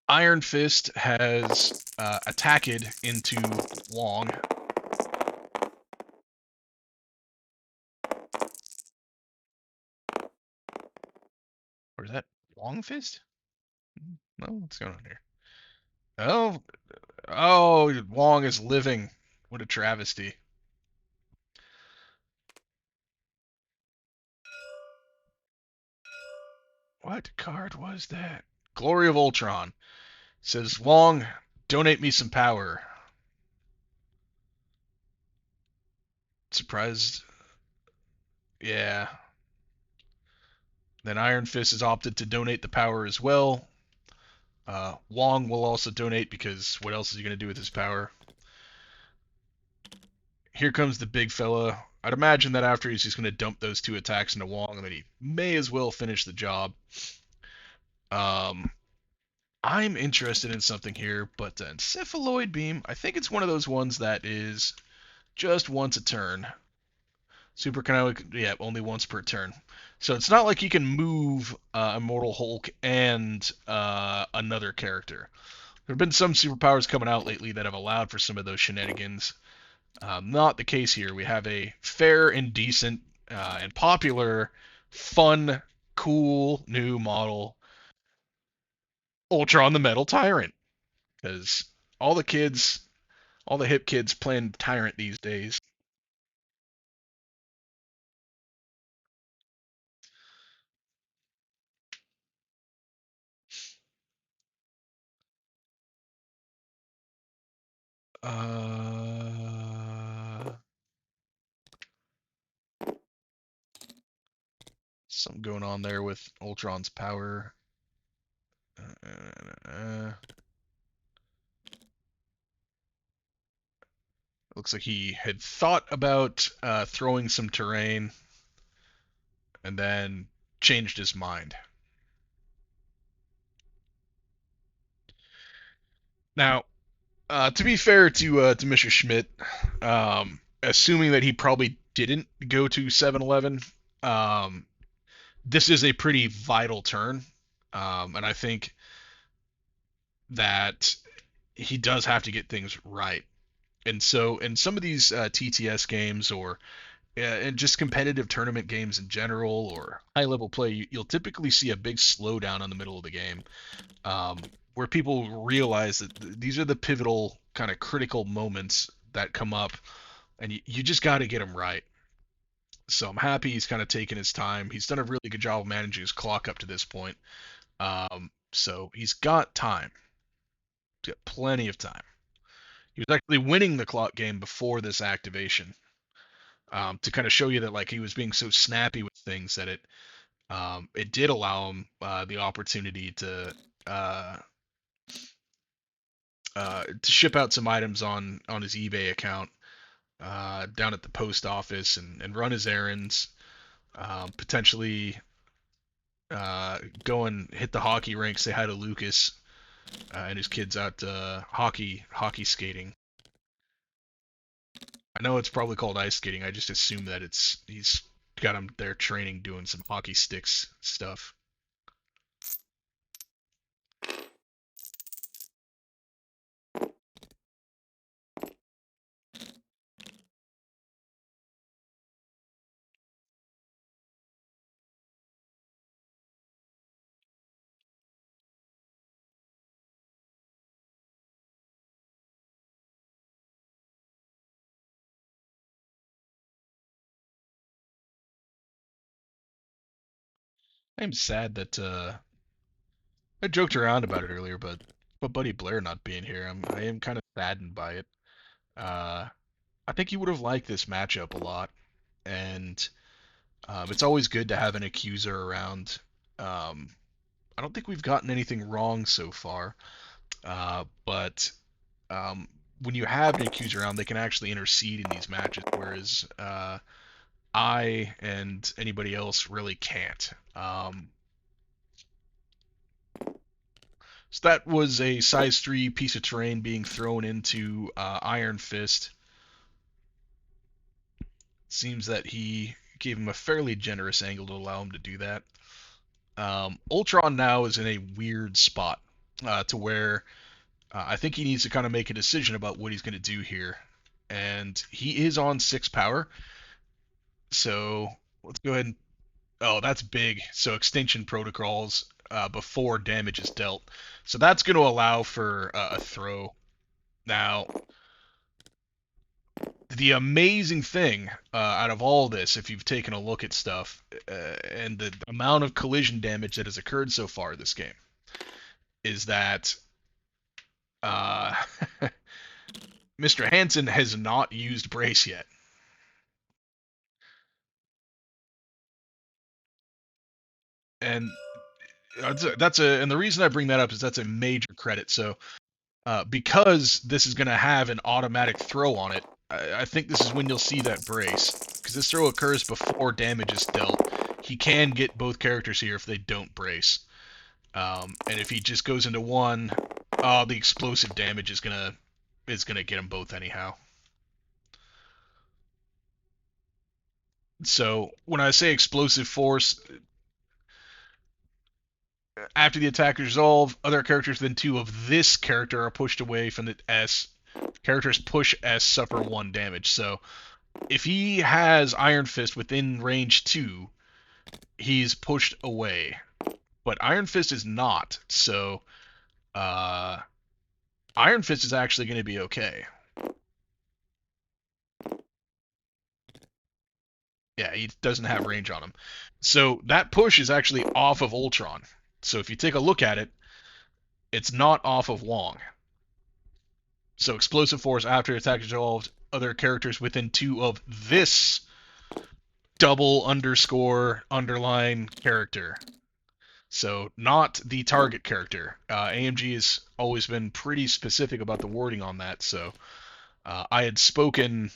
Iron Fist has attacked into Wong. Or is that Wong Fist? No, what's going on here? Oh, oh, Wong is living. What a travesty. What card was that? Glory of Ultron. Says, Wong, donate me some power. Surprised? Yeah. Then Iron Fist has opted to donate the power as well. Wong will also donate because what else is he going to do with his power? Here comes the big fella. I'd imagine that after he's just going to dump those two attacks into Wong, and then he may as well finish the job. Um, I'm interested in something here, but Encephaloid Beam, I think it's one of those ones that is just once a turn. Super Kinetic, yeah, only once per turn. So it's not like you can move Immortal Hulk and another character. There have been some superpowers coming out lately that have allowed for some of those shenanigans. Not the case here. We have a fair and decent and popular, fun, cool new model, Ultron the Metal Tyrant. Because all the kids, all the hip kids playing Tyrant these days. Uh, Something going on there with Ultron's power. Looks like he had thought about throwing some terrain and then changed his mind. Now, to be fair to Mr. Schmidt, assuming that he probably didn't go to 7-Eleven, this is a pretty vital turn, and I think that he does have to get things right. And so, in some of these TTS games or and just competitive tournament games in general or high level play, you'll typically see a big slowdown in the middle of the game, um, where people realize that these are the pivotal kind of critical moments that come up, and you just got to get them right. So I'm happy he's kind of taken his time. He's done a really good job of managing his clock up to this point. So he's got time. He's got plenty of time. He was actually winning the clock game before this activation, to kind of show you that like he was being so snappy with things that it did allow him the opportunity uh, to ship out some items on his eBay account down at the post office and run his errands, potentially go and hit the hockey rink, say hi to Lucas and his kids out hockey skating. I know it's probably called ice skating. I just assume that he's got him there training doing some hockey sticks stuff. I'm sad that I joked around about it earlier, but Buddy Blair not being here, I am kind of saddened by it. Uh, I think he would have liked this matchup a lot, and it's always good to have an accuser around. Um, I don't think we've gotten anything wrong so far, but um, when you have an accuser around, they can actually intercede in these matches, whereas I and anybody else really can't. So that was a size 3 piece of terrain being thrown into Iron Fist. Seems that he gave him a fairly generous angle to allow him to do that. Ultron now is in a weird spot to where I think he needs to kind of make a decision about what he's going to do here. And he is on 6 power. So let's go ahead and. Oh, that's big. So extinction protocols before damage is dealt. So that's going to allow for a throw. Now, the amazing thing out of all this, if you've taken a look at stuff and the amount of collision damage that has occurred so far this game, is that Uh, Mr. Hansson has not used brace yet. And and the reason I bring that up is that's a major credit. So because this is going to have an automatic throw on it, I think this is when you'll see that brace. Because this throw occurs before damage is dealt. He can get both characters here if they don't brace. And if he just goes into one, the explosive damage is gonna get them both anyhow. So when I say explosive force, after the attack is resolved, other characters within two of this character are pushed away from the S. Characters push S suffer one damage. So if he has Iron Fist within range 2, he's pushed away. But Iron Fist is not, so uh, Iron Fist is actually going to be okay. Yeah, he doesn't have range on him. So that push is actually off of Ultron. So if you take a look at it, it's not off of Wong. So explosive force after attack is resolved, other characters within 2 of this double underscore underline character. So not the target character. AMG has always been pretty specific about the wording on that. So I had spoken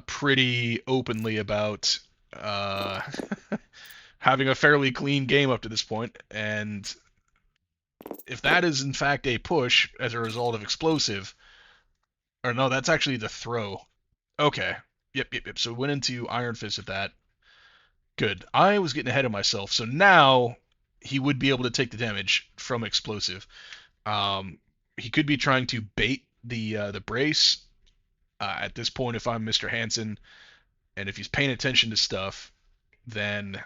pretty openly about uh, having a fairly clean game up to this point, and if that is in fact a push as a result of explosive, or no, that's actually the throw. Okay. Yep. So we went into Iron Fist with that. Good. I was getting ahead of myself. So now he would be able to take the damage from explosive. Um, he could be trying to bait the brace. At this point, if I'm Mr. Hansson, and if he's paying attention to stuff, then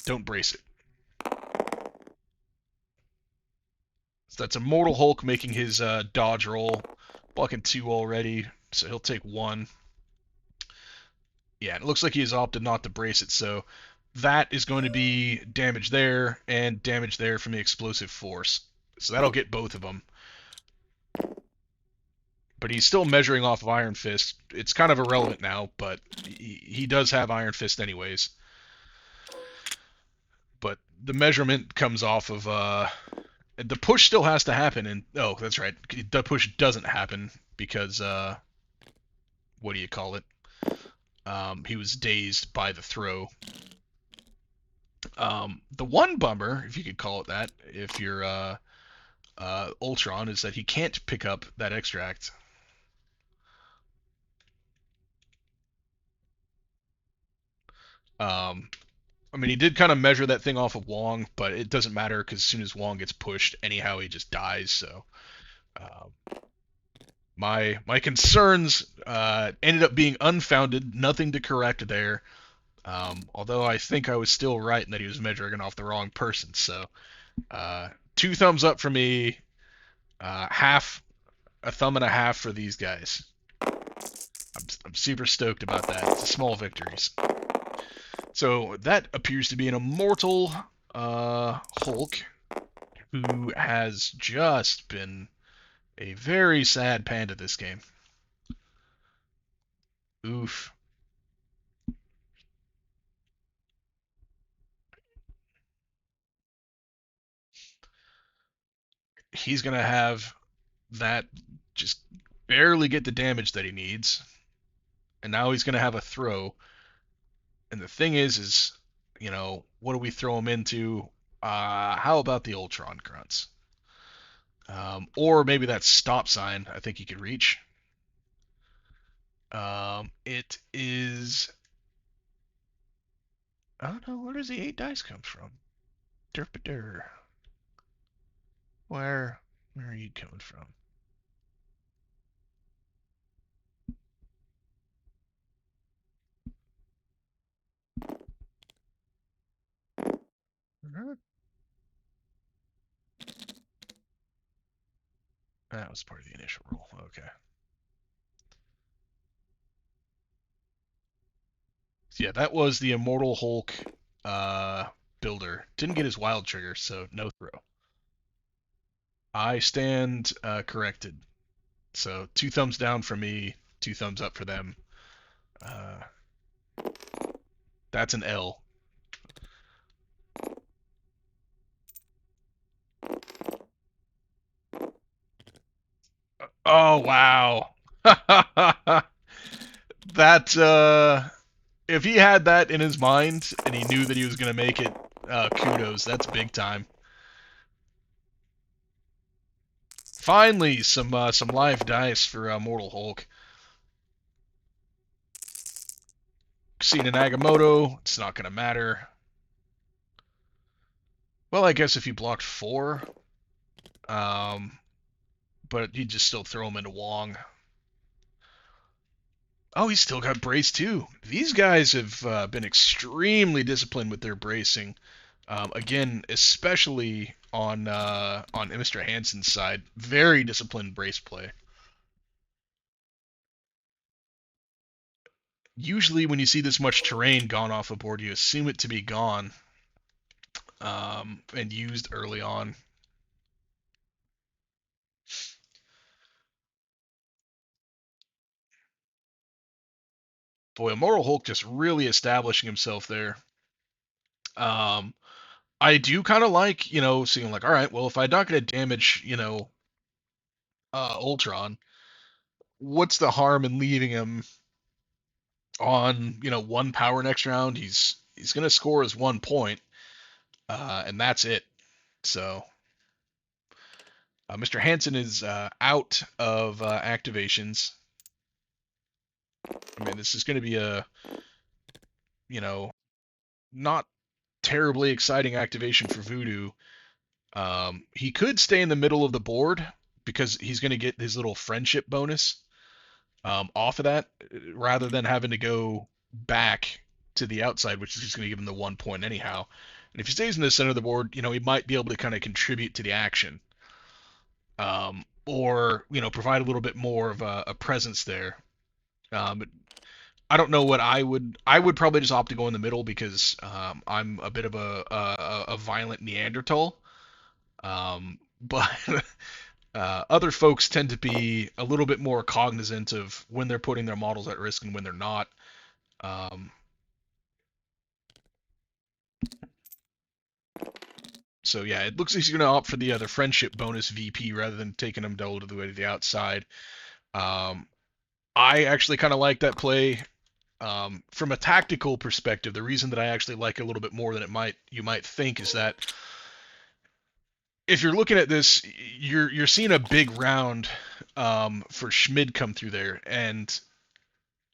don't brace it. So that's Immortal Hulk making his dodge roll, blocking 2 already, so he'll take 1. Yeah, it looks like he has opted not to brace it, so that is going to be damage there and damage there from the explosive force. So that'll get both of them. But he's still measuring off of Iron Fist. It's kind of irrelevant now, but he does have Iron Fist anyways. But the measurement comes off of the push still has to happen, and oh, that's right, the push doesn't happen because what do you call it? He was dazed by the throw. The one bummer, if you could call it that, if you're Ultron, is that he can't pick up that extract. Um, I mean, he did kind of measure that thing off of Wong, but it doesn't matter because as soon as Wong gets pushed, anyhow, he just dies. So my concerns ended up being unfounded. Nothing to correct there. Although I think I was still right in that he was measuring off the wrong person. So 2 thumbs up for me. Half a thumb and a half for these guys. I'm super stoked about that. It's a small victories. So that appears to be an immortal Hulk who has just been a very sad panda this game. Oof. He's going to have that just barely get the damage that he needs. And now he's going to have a throw. And the thing is, what do we throw him into? How about the Ultron grunts? Or maybe that stop sign I think he could reach. It is. I don't know. Where does the 8 dice come from? Derpader. Where are you coming from? That was part of the initial roll. Okay. So yeah, that was the Immortal Hulk builder. Didn't get his wild trigger, so no throw. I stand corrected. So 2 thumbs down for me, 2 thumbs up for them. Uh, that's an L. Oh wow. that if he had that in his mind and he knew that he was gonna make it, kudos. That's big time. Finally, some live dice for Mortal Hulk. Seen an Agamotto, it's not gonna matter. Well, I guess if you blocked 4, um, but he'd just still throw him into Wong. Oh, he's still got brace too. These guys have been extremely disciplined with their bracing. Again, especially on Mr. Hansson's side, very disciplined brace play. Usually, when you see this much terrain gone off a board, you assume it to be gone, and used early on. Boy, Moral Hulk just really establishing himself there. Um, I do kind of like, seeing like, all right, well, if I'm not going to damage, Ultron, what's the harm in leaving him on, 1 power next round? He's going to score his 1 point, and that's it. So Mr. Hansson is out of activations. I mean, this is going to be a, you know, not terribly exciting activation for Voodoo. He could stay in the middle of the board because he's going to get his little friendship bonus off of that, rather than having to go back to the outside, which is just going to give him the 1 point anyhow. And if he stays in the center of the board, he might be able to kind of contribute to the action, or provide a little bit more of a presence there. But I don't know what I would. I would probably just opt to go in the middle because I'm a bit of a violent Neanderthal. But other folks tend to be a little bit more cognizant of when they're putting their models at risk and when they're not. Um, so yeah, it looks like he's going to opt for the other friendship bonus VP rather than taking him all the way to the outside. Um, I actually kind of like that play. From a tactical perspective, the reason that I actually like it a little bit more than you might think is that if you're looking at this, you're seeing a big round for Schmid come through there, and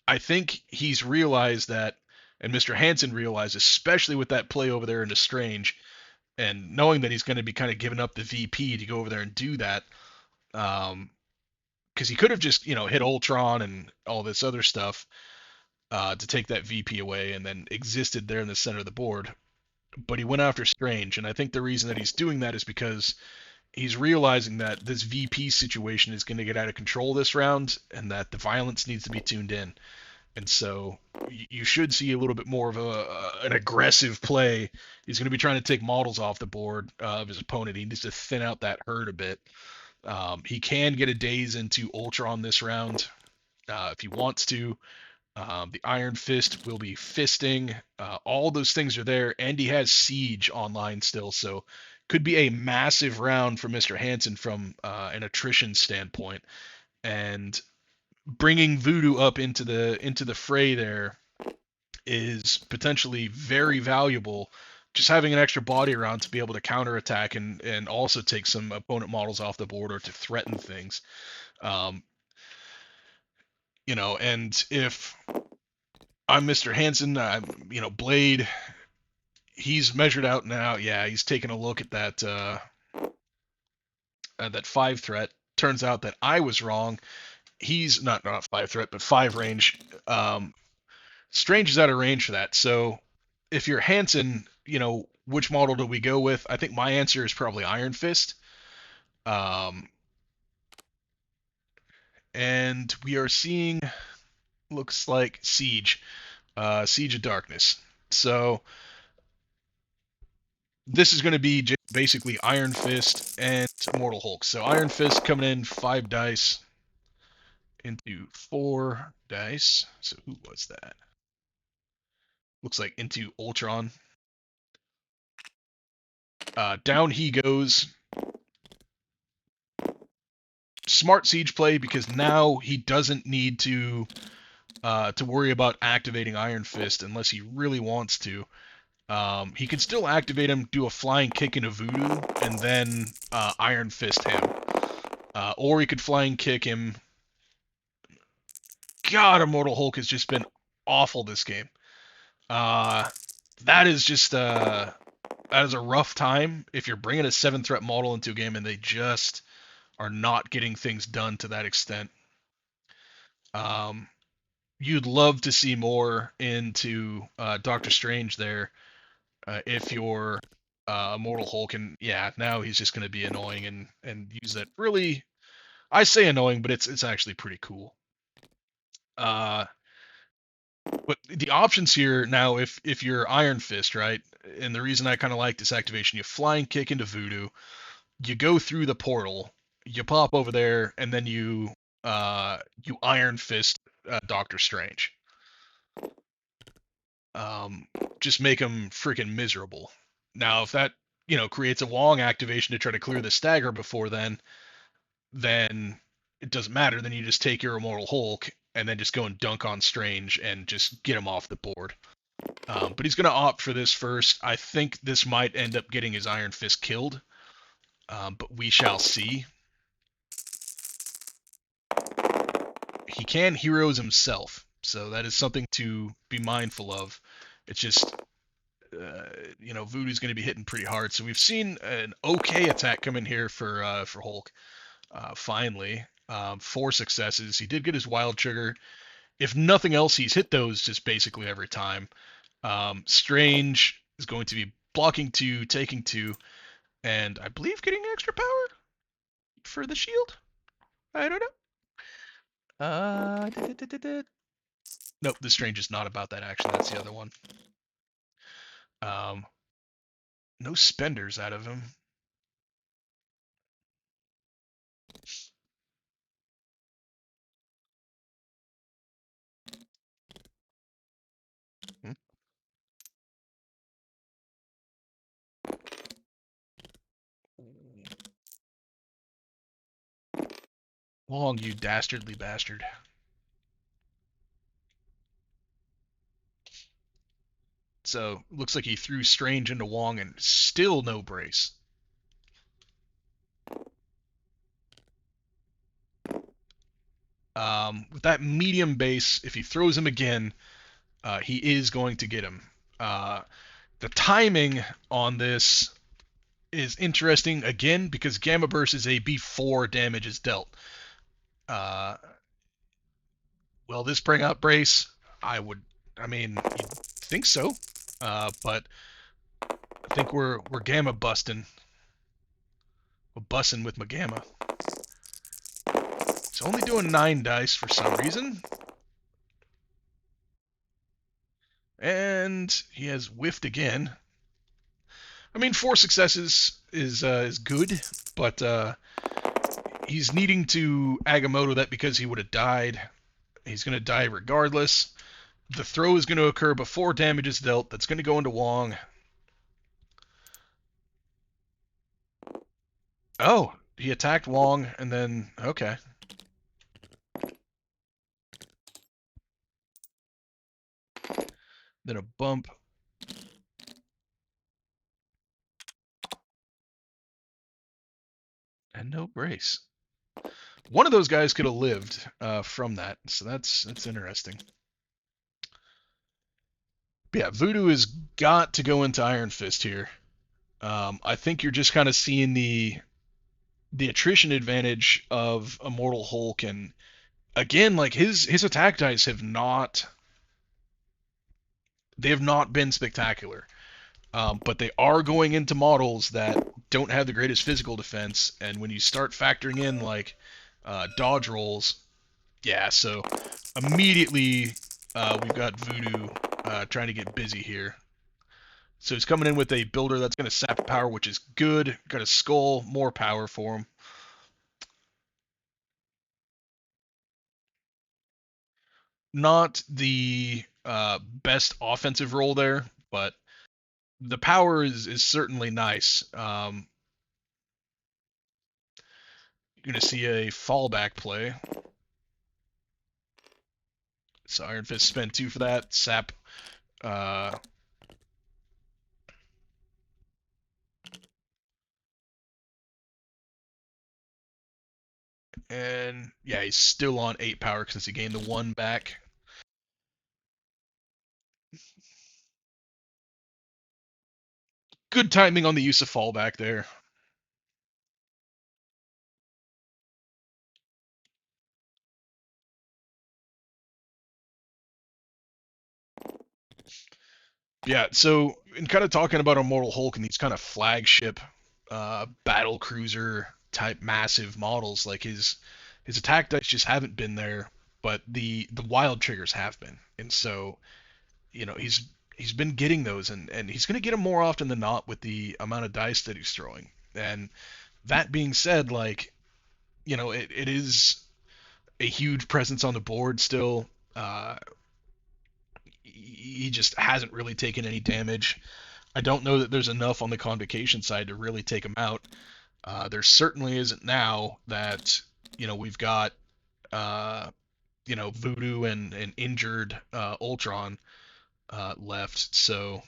I think he's realized that, and Mr. Hansson realized, especially with that play over there into Strange, and knowing that he's going to be kind of giving up the VP to go over there and do that, because he could have just hit Ultron and all this other stuff to take that VP away, and then existed there in the center of the board. But he went after Strange, and I think the reason that he's doing that is because he's realizing that this VP situation is going to get out of control this round, and that the violence needs to be tuned in. And so you should see a little bit more of an aggressive play. He's going to be trying to take models off the board of his opponent. He needs to thin out that herd a bit. He can get a daze into Ultron this round if he wants to. The Iron Fist will be fisting. All those things are there, and he has Siege online still, so could be a massive round for Mr. Hansson from an attrition standpoint. And bringing Voodoo up into the fray there is potentially very valuable. Just having an extra body around to be able to counterattack and also take some opponent models off the board or to threaten things. Um, and if I'm Mr. Hansson, Blade, he's measured out now. Yeah, he's taking a look at that 5 threat. Turns out that I was wrong. He's not 5 threat, but 5 range. Strange is out of range for that. So if you're Hansson, which model do we go with? I think my answer is probably Iron Fist. Um, and we are seeing, looks like Siege, Siege of Darkness. So this is going to be just basically Iron Fist and Mortal Hulk. So Iron Fist coming in 5 dice into 4 dice. So who was that? Looks like into Ultron. Down he goes. Smart siege play because now he doesn't need to worry about activating Iron Fist unless he really wants to. He can still activate him, do a flying kick into Voodoo, and then Iron Fist him. Or he could flying kick him. God, Immortal Hulk has just been awful this game. That is just that is a rough time if you're bringing a 7-threat model into a game and they just are not getting things done to that extent. You'd love to see more into Doctor Strange there if you're Immortal Hulk, and yeah, now he's just going to be annoying and use that really. I say annoying, but it's actually pretty cool. But the options here now, if you're Iron Fist, right, and the reason I kind of like this activation, you flying kick into Voodoo, you go through the portal, you pop over there, and then you Iron Fist Doctor Strange. Just make him freaking miserable. Now, if that creates a Wong activation to try to clear the stagger before then it doesn't matter. Then you just take your Immortal Hulk and then just go and dunk on Strange and just get him off the board. But he's going to opt for this first. I think this might end up getting his Iron Fist killed, but we shall see. He can heroes himself, so that is something to be mindful of. It's just, Voodoo's going to be hitting pretty hard. So we've seen an okay attack come in here for Hulk. Finally, 4 successes. He did get his wild trigger. If nothing else, he's hit those just basically every time. Strange is going to be blocking 2, taking 2, and I believe getting extra power for the shield. I don't know. Nope, the Strange is not about that action. That's the other one. No spenders out of him. Hmm. Wong, you dastardly bastard. So, looks like he threw Strange into Wong and still no brace. With that medium base, if he throws him again, he is going to get him. The timing on this is interesting, again, because Gamma Burst is a before damage is dealt. Will this bring up brace? You'd think so. But I think we're Gamma busting. We're busting with my Gamma. It's only doing 9 dice for some reason. And he has whiffed again. 4 successes is good, but he's needing to Agamotto that because he would have died. He's going to die regardless. The throw is going to occur before damage is dealt. That's going to go into Wong. Oh, he attacked Wong and then okay. Then a bump. And no brace. One of those guys could have lived from that, so that's interesting. But yeah, Voodoo has got to go into Iron Fist here. I think you're just kind of seeing the attrition advantage of Immortal Hulk, and again, like his attack dice have not been spectacular. But they are going into models that don't have the greatest physical defense, and when you start factoring in like dodge rolls, yeah, so immediately we've got Voodoo trying to get busy here. So he's coming in with a builder that's going to sap power, which is good. Got a skull, more power for him. Not the best offensive role there, but the power is certainly nice. You're going to see a fallback play. So Iron Fist spent 2 for that. Sap. Uh, and yeah, he's still on 8 power since he gained the 1 back. Good timing on the use of fallback there. Yeah, so in kind of talking about Immortal Hulk and these kind of flagship battle cruiser type massive models, like his attack dice just haven't been there, but the wild triggers have been, and so he's been getting those, and he's going to get them more often than not with the amount of dice that he's throwing. And that being said, like it is a huge presence on the board still. He just hasn't really taken any damage. I don't know that there's enough on the Convocation side to really take him out. There certainly isn't now that we've got Voodoo and injured Ultron left. So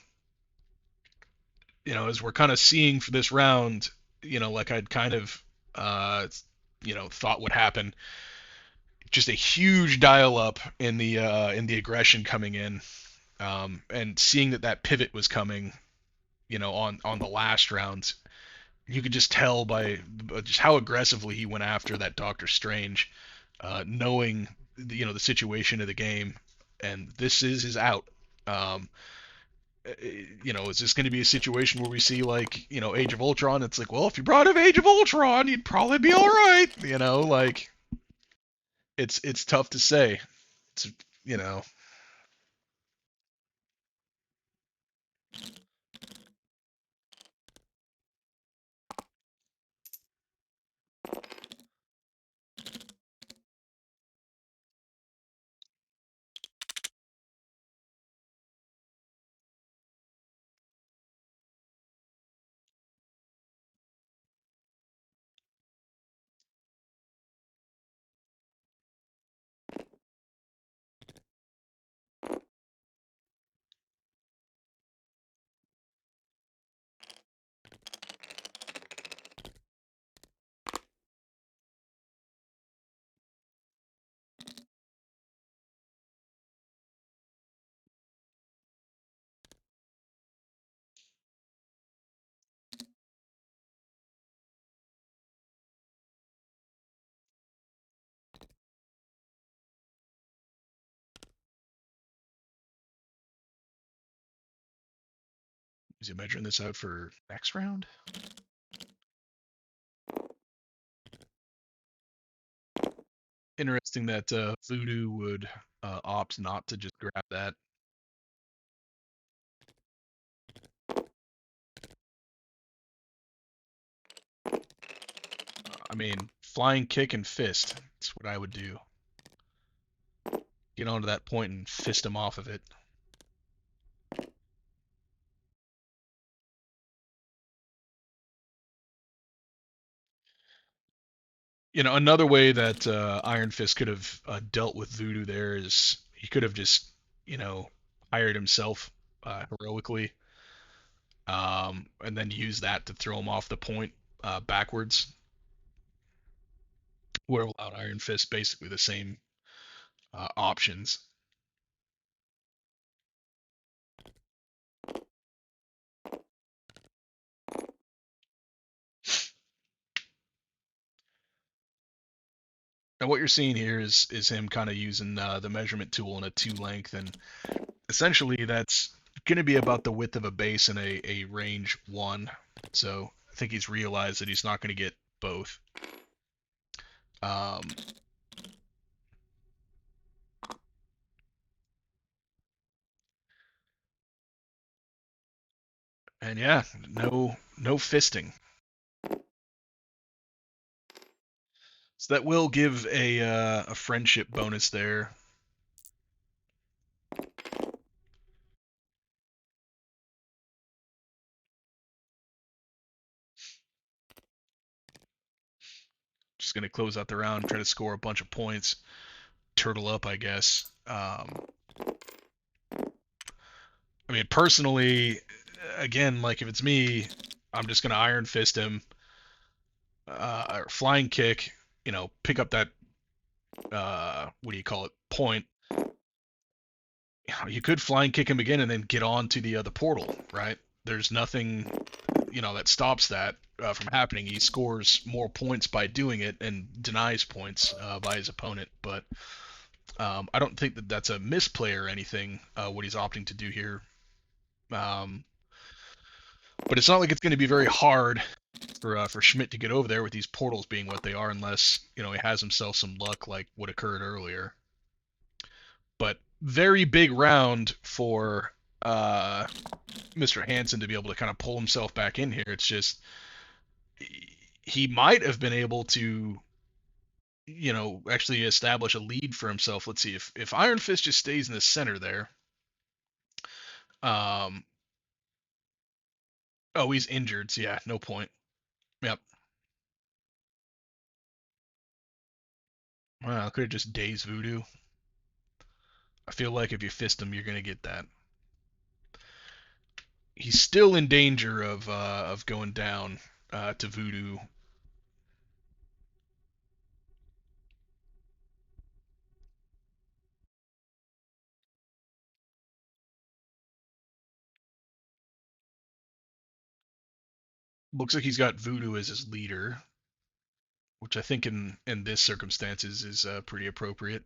as we're kind of seeing for this round, like I'd kind of thought would happen, just a huge dial up in the aggression coming in, and seeing that pivot was coming, on the last round. You could just tell by just how aggressively he went after that Doctor Strange, knowing the situation of the game, and this is his out. Um, is this going to be a situation where we see like Age of Ultron? It's like, well, if you brought up Age of Ultron, you'd probably be all right. Like it's tough to say. It's you know is he measuring this out for next round? Interesting that Voodoo would opt not to just grab that. I mean, flying kick and fist. That's what I would do. Get onto that point and fist him off of it. Another way that Iron Fist could have dealt with Voodoo there is he could have just, you know, hired himself heroically, and then use that to throw him off the point backwards. Would have allowed Iron Fist basically the same options. And what you're seeing here is him kind of using the measurement tool in a 2 length, and essentially that's going to be about the width of a base in a range 1. So I think he's realized that he's not going to get both. Um, And yeah, no fisting. So that will give a friendship bonus there. Just gonna close out the round, try to score a bunch of points, turtle up, I guess. I mean, personally, again, like if it's me, I'm just gonna iron fist him, or flying kick. Pick up that what do you call it, point. You could flying kick him again and then get on to the portal, right? There's nothing, that stops that from happening. He scores more points by doing it and denies points by his opponent. But I don't think that that's a misplay or anything. What he's opting to do here. Um, but it's not like it's going to be very hard for Schmid to get over there with these portals being what they are, unless he has himself some luck like what occurred earlier. But very big round for Mr. Hansson to be able to kind of pull himself back in here. It's just he might have been able to actually establish a lead for himself. Let's see if Iron Fist just stays in the center there. Um, oh, he's injured. So yeah, no point. Yep. Well, I could have just dazed Voodoo. I feel like if you fist him, you're gonna get that. He's still in danger of going down to Voodoo. Looks like he's got Voodoo as his leader, which I think in this circumstances is pretty appropriate.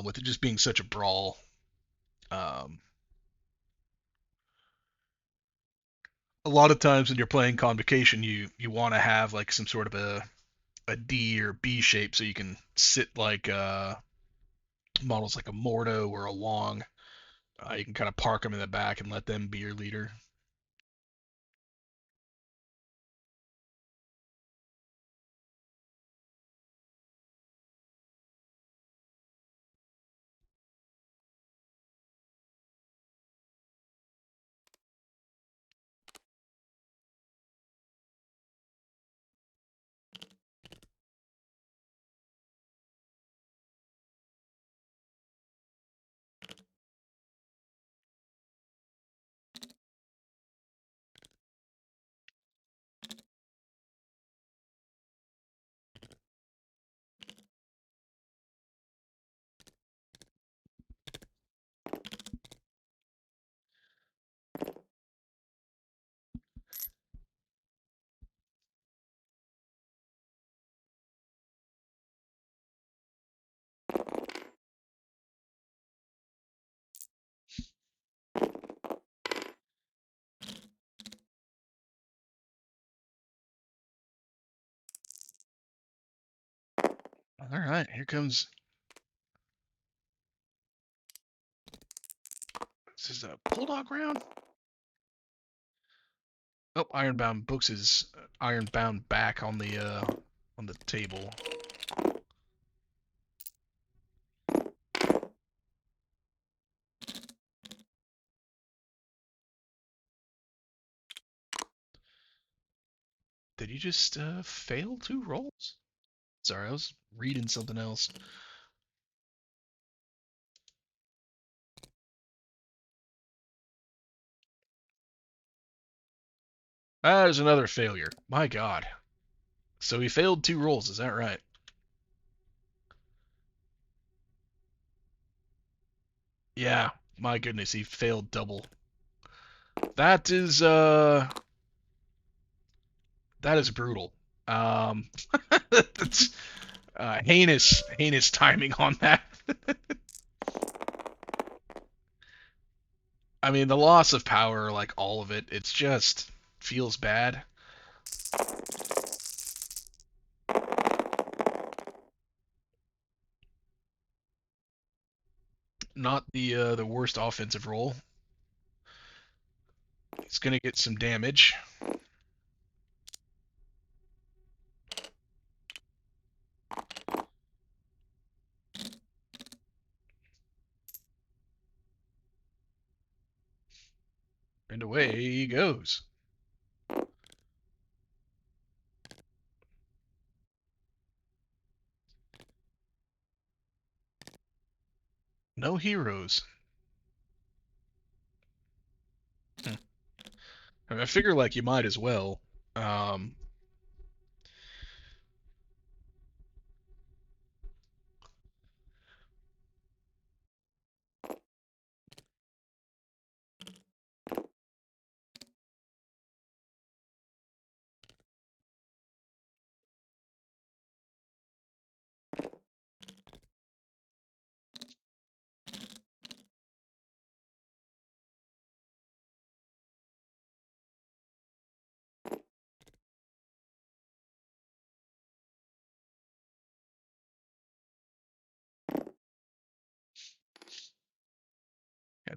With it just being such a brawl. Um, a lot of times when you're playing Convocation, you want to have like some sort of a D or B shape so you can sit like models like a Mordo or a Long. You can kind of park them in the back and let them be your leader. All right, here comes. This is a Bulldog round. Oh, Ironbound books is Ironbound back on the table. Did you just fail 2 rolls? Sorry, I was reading something else. Ah, there's another failure. My God. So he failed 2 rolls, is that right? Yeah, my goodness, he failed double. That is that is brutal. Um that's heinous timing on that. I mean, the loss of power, like all of it, it's just feels bad. Not the worst offensive roll. He's gonna get some damage. And away he goes. No heroes. I figure like you might as well. Um,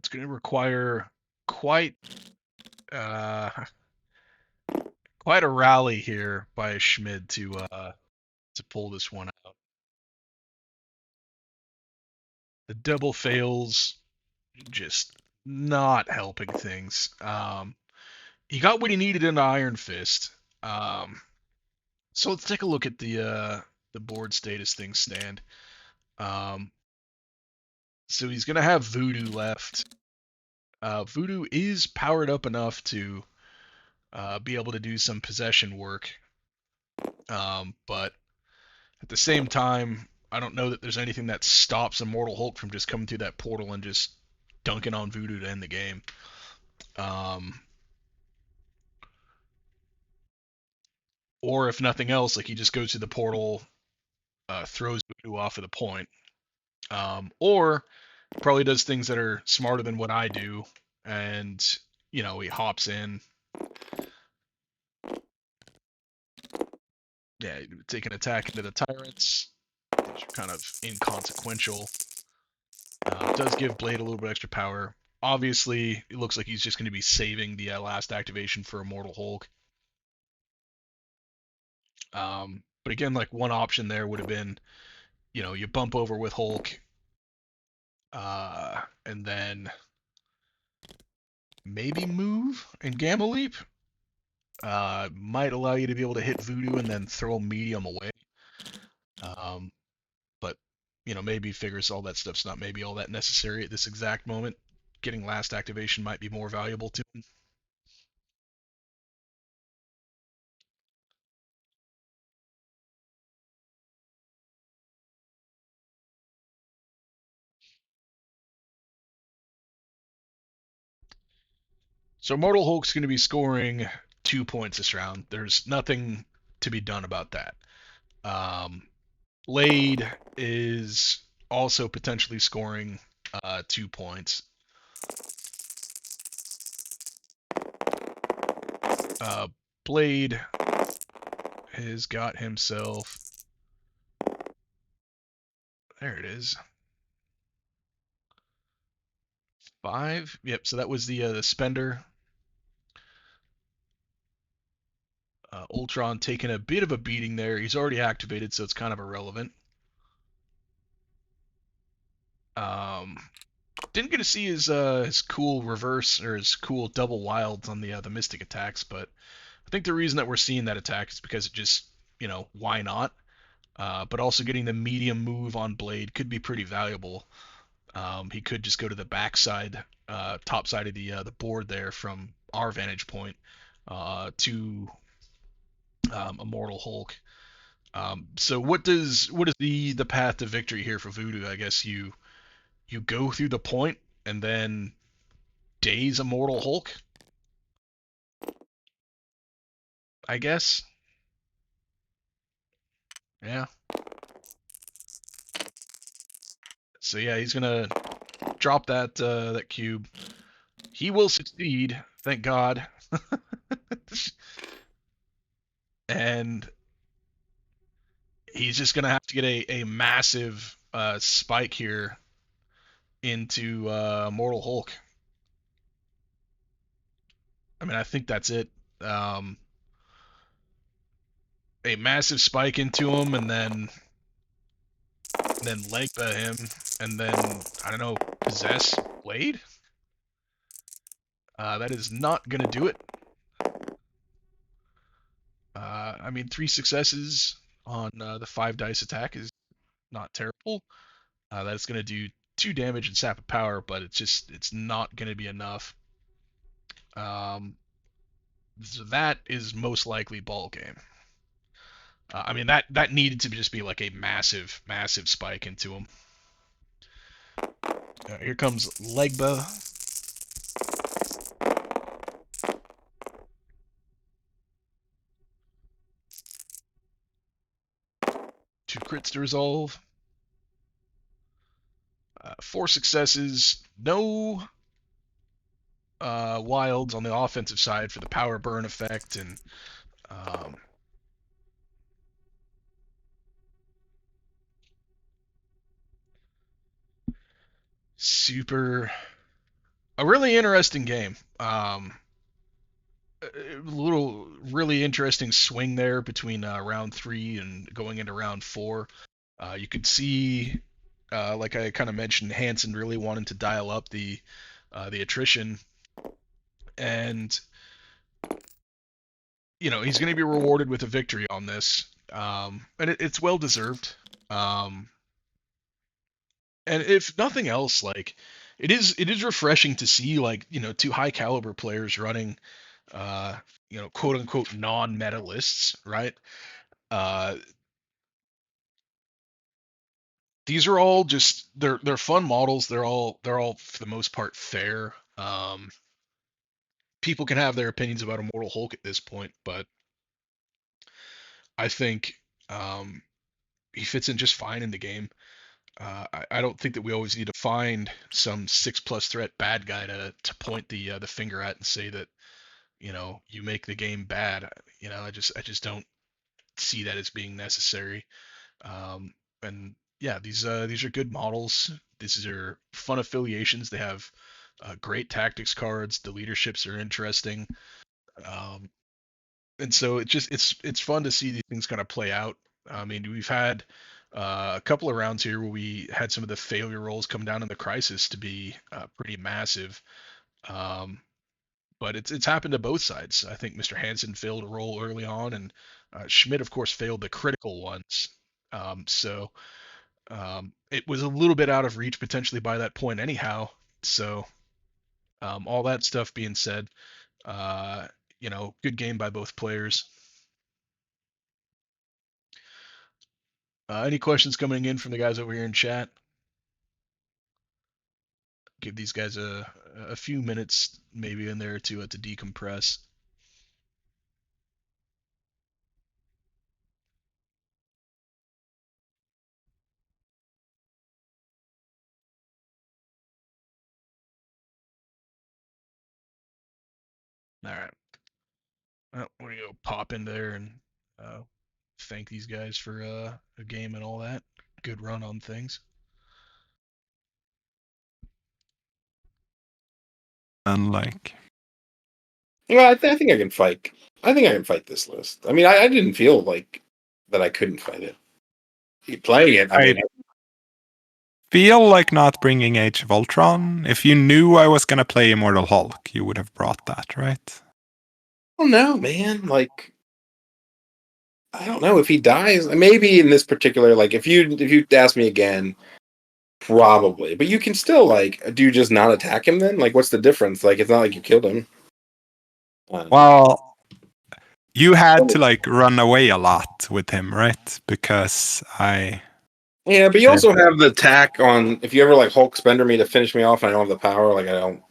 it's going to require quite uh, quite a rally here by Schmid to pull this one out. The double fails, just not helping things. He got what he needed in the Iron Fist. Um, so let's take a look at the board status things stand. Um, so he's gonna have Voodoo left. Voodoo is powered up enough to be able to do some possession work, but at the same time, I don't know that there's anything that stops Immortal Hulk from just coming through that portal and just dunking on Voodoo to end the game. Um, or if nothing else, like he just goes to the portal, throws Voodoo off of the point, or probably does things that are smarter than what I do, and he hops in. Yeah, take an attack into the tyrants. These are kind of inconsequential. Does give Blade a little bit extra power. Obviously, it looks like he's just going to be saving the last activation for Immortal Hulk. But again, like one option there would have been, you bump over with Hulk, and then maybe move and Gamma Leap. Might allow you to be able to hit Voodoo and then throw medium away. Um, but maybe figures all that stuff's not maybe all that necessary at this exact moment. Getting last activation might be more valuable to him. So Mortal Hulk's going to be scoring 2 points this round. There's nothing to be done about that. Um, Blade is also potentially scoring 2 points. Uh, Blade has got himself. There it is. 5. Yep. So that was the spender. Ultron taking a bit of a beating there. He's already activated, so it's kind of irrelevant. Um, didn't get to see his cool reverse or his cool double wilds on the Mystic attacks, but I think the reason that we're seeing that attack is because it just why not? But also getting the medium move on Blade could be pretty valuable. He could just go to the backside, top side of the board there from our vantage point to Immortal Hulk. So what is the path to victory here for Voodoo? I guess you go through the point and then daze Immortal Hulk. I guess. Yeah. So yeah, he's gonna drop that cube. He will succeed, thank God. And he's just gonna have to get a massive spike here into Mortal Hulk. I mean, I think that's it. A massive spike into him, and then Legba him, and then I don't know, possess Blade. That is not gonna do it. I mean, 3 successes on the 5 dice attack is not terrible. That's gonna do 2 damage and sap of power, but it's not gonna be enough. Um, so that is most likely ball game. I mean, that needed to just be like a massive, massive spike into him. Here comes Legba. 2 crits to resolve. 4 successes. No wilds on the offensive side for the power burn effect, and um, super. A really interesting game. A little really interesting swing there between round 3 and going into round 4. You could see, like I kind of mentioned, Hansson really wanting to dial up the attrition, and he's going to be rewarded with a victory on this, and it's well deserved. Um, and if nothing else, like it is refreshing to see, like, 2 high caliber players running, uh, quote unquote non-meta lists, right? Uh, these are all just they're fun models. They're all for the most part fair. People can have their opinions about Immortal Hulk at this point, but I think he fits in just fine in the game. I don't think that we always need to find some 6+ threat bad guy to point the finger at and say that you make the game bad. I just don't see that as being necessary. And yeah, these are good models. These are fun affiliations. They have great tactics cards. The leaderships are interesting. Um, and so it's fun to see these things kind of play out. I mean, we've had a couple of rounds here where we had some of the failure rolls come down in the crisis to be pretty massive. Um, but it's happened to both sides. I think Mr. Hansson failed a roll early on, and Schmid, of course, failed the critical ones. So it was a little bit out of reach potentially by that point, anyhow. So all that stuff being said, uh, good game by both players. Any questions coming in from the guys over here in chat? Give these guys a few minutes maybe in there to decompress. All right. Well, we're gonna go pop in there and uh, thank these guys for a game and all that. Good run on things. Unlike. Well, I think I can fight. I think I can fight this list. I mean, I didn't feel like that I couldn't fight it. Playing it, I mean, Feel like not bringing Age of Ultron. If you knew I was gonna play Immortal Hulk, you would have brought that, right? I don't know, man. Like, I don't know if he dies. Maybe in this particular, like, if you ask me again, probably. But you can still, like, do you just not attack him then? Like, what's the difference? Like, it's not like you killed him. Well, you had to like run away a lot with him, right? Because Yeah, but you also have the attack on if you ever like Hulk Spender me to finish me off and I don't have the power, like I don't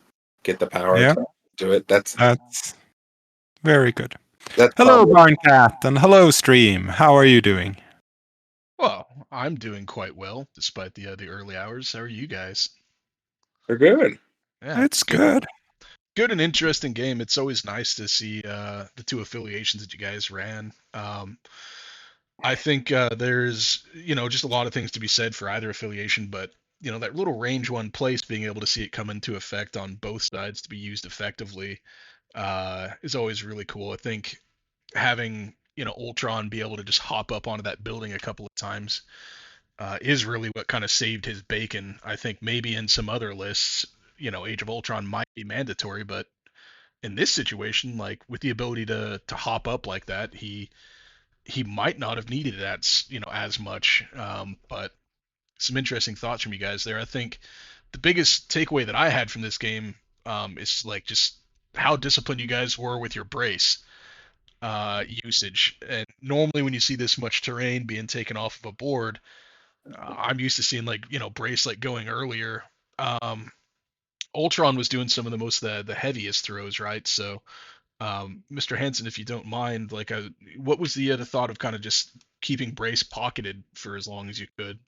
get the power to do it. That's very good. That's hello, probably... Barncat, and hello, Stream. How are you doing? Well, I'm doing quite well despite the early hours. How are you guys? They're good. Yeah, it's good. Good and interesting game. It's always nice to see the 2 affiliations that you guys ran. I think there's just a lot of things to be said for either affiliation, but that little range 1 place, being able to see it come into effect on both sides to be used effectively, is always really cool. I think having Ultron be able to just hop up onto that building a couple of times is really what kind of saved his bacon. I think maybe in some other lists, Age of Ultron might be mandatory, but in this situation, like with the ability to hop up like that, he might not have needed it as much. But some interesting thoughts from you guys there. I think the biggest takeaway that I had from this game is like just how disciplined you guys were with your brace usage. And normally when you see this much terrain being taken off of a board, I'm used to seeing like brace like going earlier. Ultron was doing some of the most the heaviest throws, right? So Mr. Hansson, if you don't mind, like, what was the thought of kind of just keeping brace pocketed for as long as you could?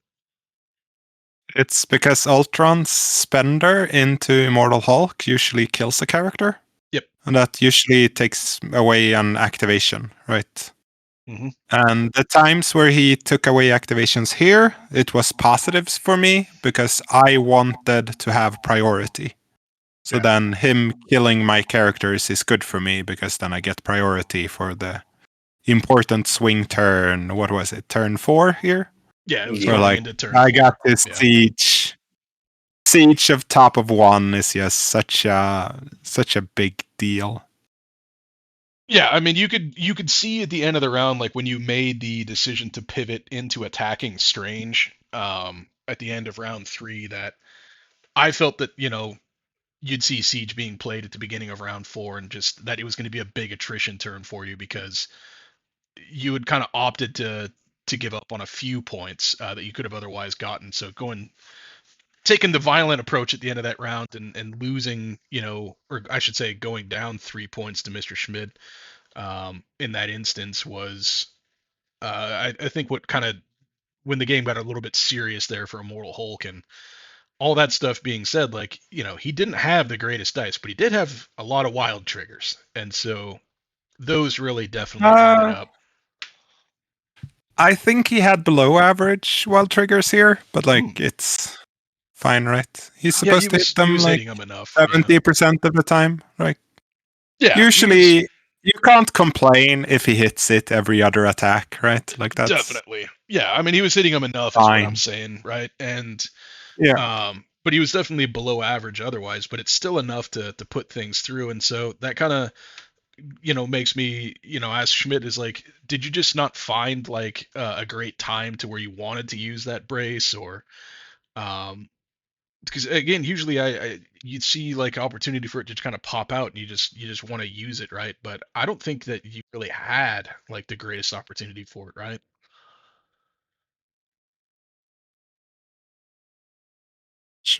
It's because Ultron's spender into Immortal Hulk usually kills a character. Yep. And that usually takes away an activation, right? Mm-hmm. And the times where he took away activations here, it was positives for me because I wanted to have priority. So then him killing my characters is good for me because then I get priority for the important swing turn. What was it? Turn 4 here? Yeah, it was Yeah. running like, into turn I 4. got this siege. Siege of top of 1 is just such a big deal. Yeah, I mean, you could see at the end of the round, like when you made the decision to pivot into attacking Strange, at the end of round 3, that I felt that you'd see Siege being played at the beginning of round 4, and just that it was going to be a big attrition turn for you because you had kind of opted to give up on a few points that you could have otherwise gotten. So taking the violent approach at the end of that round and losing, or I should say, going down 3 points to Mr. Schmid in that instance was, I think, what kind of when the game got a little bit serious there for Immortal Hulk. And all that stuff being said, like, he didn't have the greatest dice, but he did have a lot of wild triggers, and so those really definitely added up. I think he had below average wild triggers here, but like it's fine, right? He's Yeah, supposed to hit he them was like hitting them enough. 70% of the time, right? Yeah, Usually you can't complain if he hits it every other attack, right? Like that's definitely. Yeah, I mean, he was hitting them enough, is what I'm fine. saying, right? And Yeah. but he was definitely below average otherwise, but it's still enough to put things through. And so that kind of makes me ask Schmidt, is like, did you just not find like a great time to where you wanted to use that brace? Or because again, usually you'd see like opportunity for it to just kind of pop out, and you just want to use it, right? But I don't think that you really had like the greatest opportunity for it, right?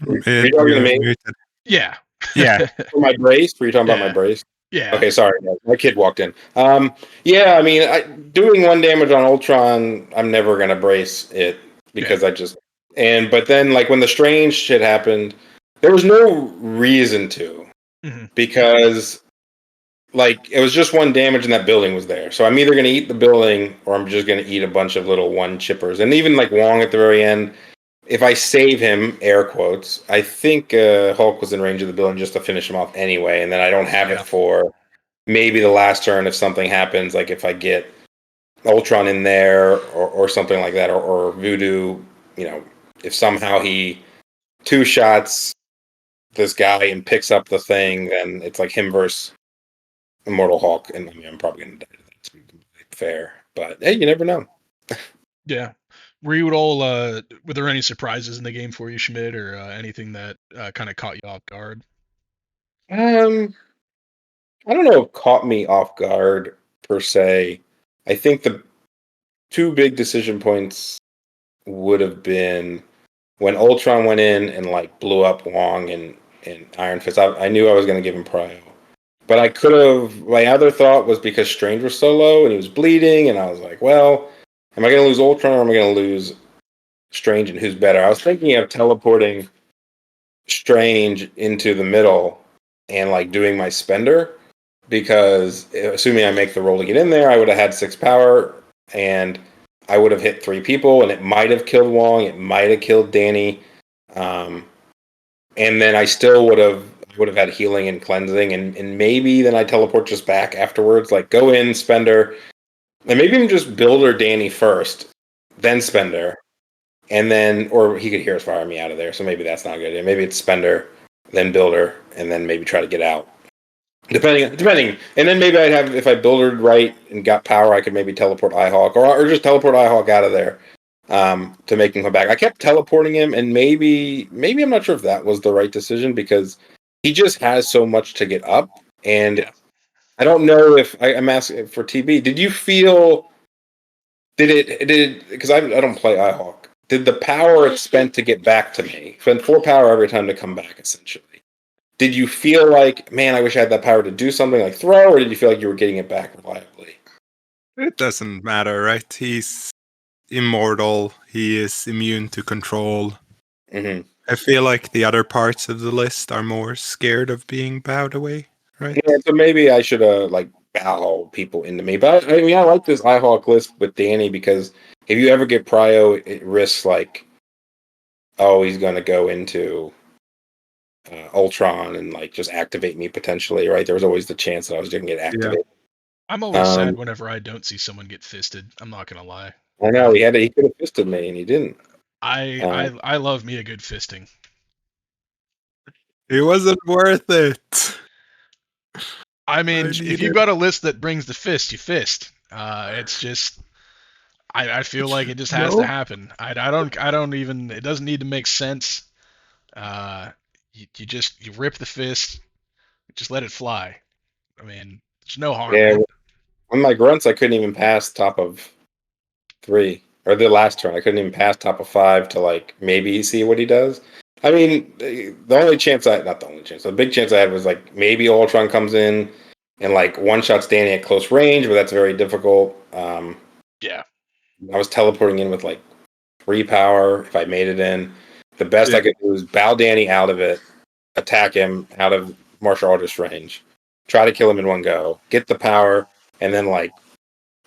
Are you talking to You're me? muted. Yeah. Yeah. For my brace? Were you talking about my Yeah. brace? Yeah. Okay, sorry. My kid walked in. Yeah, I mean, doing 1 damage on Ultron, I'm never gonna brace it because but then like when the strange shit happened, there was no reason to Mm-hmm. because like it was just 1 damage and that building was there. So I'm either gonna eat the building or I'm just gonna eat a bunch of little 1 chippers. And even like Wong at the very end, if I save him, air quotes, I think Hulk was in range of the building just to finish him off anyway, and then I don't have it for maybe the last turn if something happens, like if I get Ultron in there or something like that, or Voodoo, if somehow he 2 shots this guy and picks up the thing, then it's like him versus Immortal Hulk, and I mean, I'm probably going to die to that, to be completely fair. But hey, you never know. Yeah. Were you at all? Were there any surprises in the game for you, Schmidt, or anything that kind of caught you off guard? I don't know if caught me off guard per se. I think the 2 big decision points would have been when Ultron went in and like blew up Wong and Iron Fist. I knew I was going to give him prio, but I could have. My other thought was because Strange was so low and he was bleeding, and I was like, well, am I going to lose Ultron or am I going to lose Strange, and who's better? I was thinking of teleporting Strange into the middle and like doing my spender, because assuming I make the roll to get in there, I would have had 6 power and I would have hit 3 people, and it might have killed Wong, it might have killed Danny, and then I still would have would have had healing and cleansing, and maybe then I teleport just back afterwards. Like go in, Spender, and maybe even just Builder Danny first, then Spender, and then or he could Hero's Fire me out of there. So maybe that's not a good idea. Maybe it's Spender, then Builder, and then maybe try to get out. Depending, and then maybe I'd have if I builded right and got power, I could maybe teleport Ihawk or just teleport Ihawk out of there to make him come back. I kept teleporting him, and maybe I'm not sure if that was the right decision because he just has so much to get up, and I don't know if I'm asking for TB. Did you feel? Did it? Because I don't play Ihawk. Did the power it's spent to get back to me spend 4 power every time to come back essentially? Did you feel like, man, I wish I had that power to do something like throw, or did you feel like you were getting it back reliably? It doesn't matter, right? He's immortal. He is immune to control. Mm-hmm. I feel like the other parts of the list are more scared of being bowed away, right? Yeah, so maybe I should like bow people into me. But I mean, I like this Ihawk list with Danny because if you ever get Prio, it risks like, oh, he's going to go into Ultron and like just activate me potentially, right? There was always the chance that I was going to get activated. I'm always sad whenever I don't see someone get fisted. I'm not gonna lie. I know he could have fisted me and he didn't. I love me a good fisting. It wasn't worth it. I mean, if you got a list that brings the fist, you fist. It's just I feel like it just has to happen. I don't even. It doesn't need to make sense. You rip the fist, just let it fly. I mean, there's no harm. Yeah, on my grunts, I couldn't even pass top of 3 or the last turn. I couldn't even pass top of 5 to like maybe see what he does. I mean, the only chance not the only chance, the big chance I had was like maybe Ultron comes in and like one shot Danny at close range, but that's very difficult. Yeah, I was teleporting in with like 3 power if I made it in. The best I could do was bow Danny out of it, attack him out of martial artist range, try to kill him in one go, get the power, and then like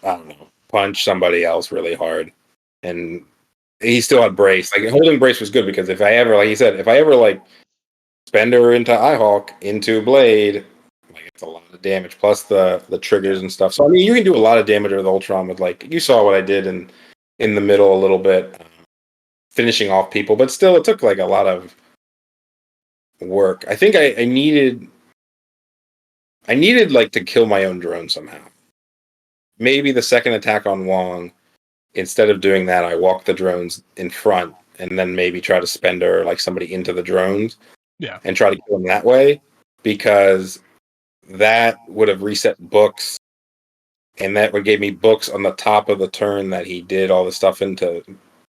I don't know, punch somebody else really hard. And he still had brace. Like holding brace was good because if I ever, like he said, if I ever like Spender into Ihawk into Blade, like it's a lot of damage plus the triggers and stuff. So I mean, you can do a lot of damage with Ultron with like you saw what I did in the middle a little bit, finishing off people, but still it took like a lot of work. I think I needed like to kill my own drone somehow. Maybe the second attack on Wong, instead of doing that, I walk the drones in front and then maybe try to Spender like somebody into the drones. Yeah. And try to kill him that way because that would have reset books and that would give me books on the top of the turn that he did all the stuff into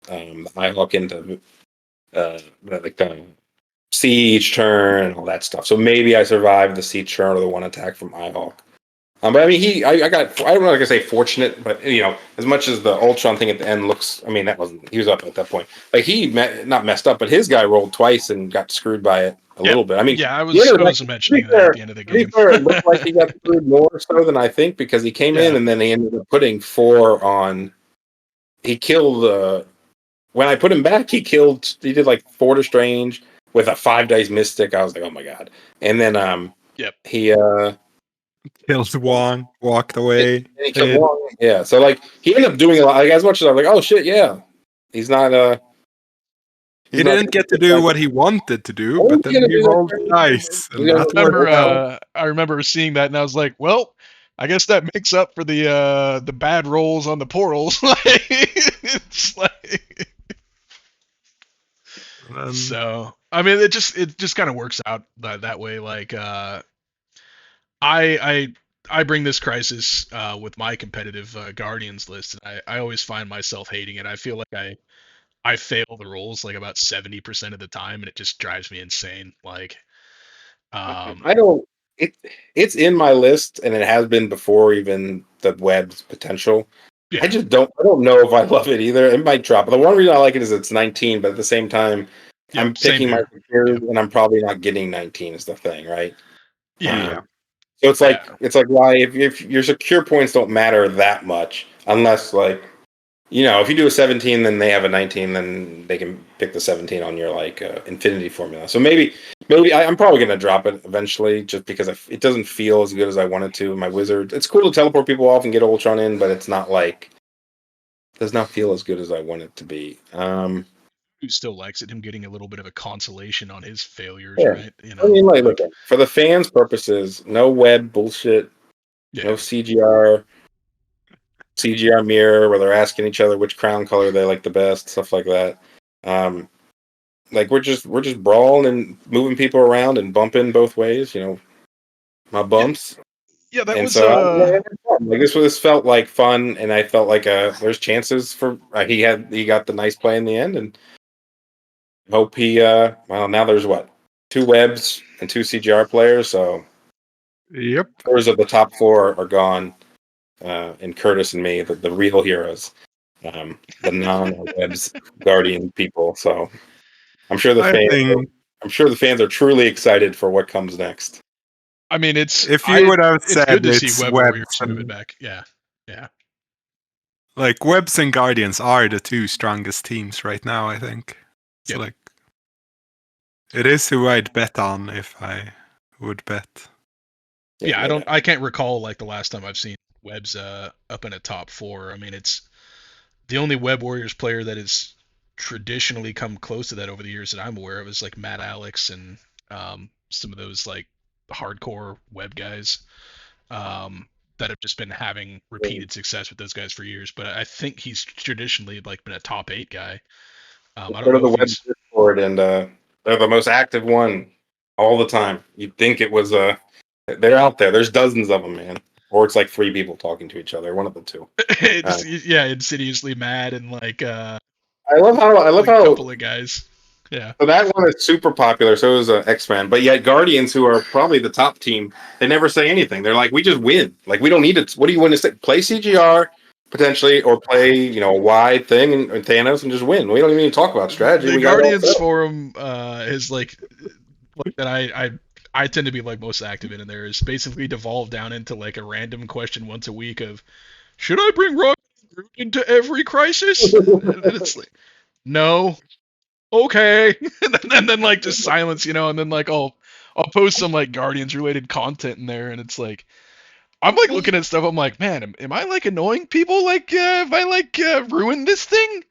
Ihawk into like the siege turn and all that stuff. So maybe I survived the siege turn or the one attack from Ihawk. But I mean, I got, I don't know, like I say fortunate, but you know, as much as the Ultron thing at the end looks, I mean, that wasn't, he was up at that point. Like not messed up, but his guy rolled twice and got screwed by it a little bit. I mean, I was mentioning that at the end of the game. It looked like he got screwed more so than I think because he came in and then he ended up putting 4 on, he killed, when I put him back, he did like 4 to Strange with a 5 dice Mystic. I was like, oh my God. And then, he, killed Wong, walked away. And he killed Wong. Yeah, so like he ended up doing a lot. Like, as much as I was like, oh shit, yeah, he's not. He didn't get to do what he wanted to do, but then he rolled dice. I remember seeing that, and I was like, well, I guess that makes up for the bad rolls on the portals. It's like. So I mean, it just kind of works out that way. Like I bring this crisis with my competitive Guardians list, and I always find myself hating it. I feel like I fail the rolls like about 70% of the time, and it just drives me insane. Like, I don't. It's in my list, and it has been before even the web's potential. Yeah. I don't know if I love it either. It might drop. The one reason I like it is it's 19, but at the same time, I'm picking my secures, and I'm probably not getting 19 is the thing, right? Yeah. So it's like why if your secure points don't matter that much unless like you know if you do a 17 then they have a 19 then they can pick the 17 on your like infinity formula. So maybe maybe I'm probably gonna drop it eventually, just because it doesn't feel as good as I want it to. My wizard, it's cool to teleport people off and get Ultron in, but it's not like does not feel as good as I want it to be. Who still likes it? Him getting a little bit of a consolation on his failures, Yeah. right? You I know, mean, like, look, for the fans' purposes, no web bullshit, no yeah. CGR mirror where they're asking each other which crown color they like the best, stuff like that. Like we're just brawling and moving people around and bumping both ways, my bumps. Yeah, that And was so like this felt like fun, and I felt like there's chances for he got the nice play in the end, and hope he well, now there's what, two webs and two CGR players, so Yep. members of the top four are gone, and Curtis and me, the real heroes, the non-webs guardian people. So I'm sure I think I'm sure the fans are truly excited for what comes next. I mean, if you would have it's said good to see it's Web webs Warriors moving and back. Yeah, yeah. like webs and guardians are the two strongest teams right now, I think. So Yep. like it is who I'd bet on if I would bet. Yeah, I can't recall like the last time I've seen Webs up in a top four. I mean, it's the only Web Warriors player that has traditionally come close to that over the years that I'm aware of is like Matt Alex and some of those like hardcore web guys that have just been having repeated success with those guys for years. But I think he's traditionally like been a top 8 guy. I don't Go to know the if web he's Discord, and they're the most active one all the time. You'd think it was they're out there. There's dozens of them, man. Or it's like three people talking to each other. One of the two. it's, yeah, insidiously mad and like I love like a how couple of guys. Yeah. so that one is super popular. So is X-Men, but yet Guardians, who are probably the top team, they never say anything. They're like, we just win. Like we don't need it. What do you want to say? Play CGR potentially, or play a wide thing and Thanos and just win. We don't even need to talk about strategy. The We got it all Guardians set. forum is like that I tend to be like most active in, and there is basically devolved down into like a random question once a week of should I bring Rocket into every crisis? And it's like no, okay, and then like just silence, and then like I'll post some like Guardians related content in there, and it's like I'm like looking at stuff. I'm like, man, am I like annoying people? Like, have I like ruined this thing?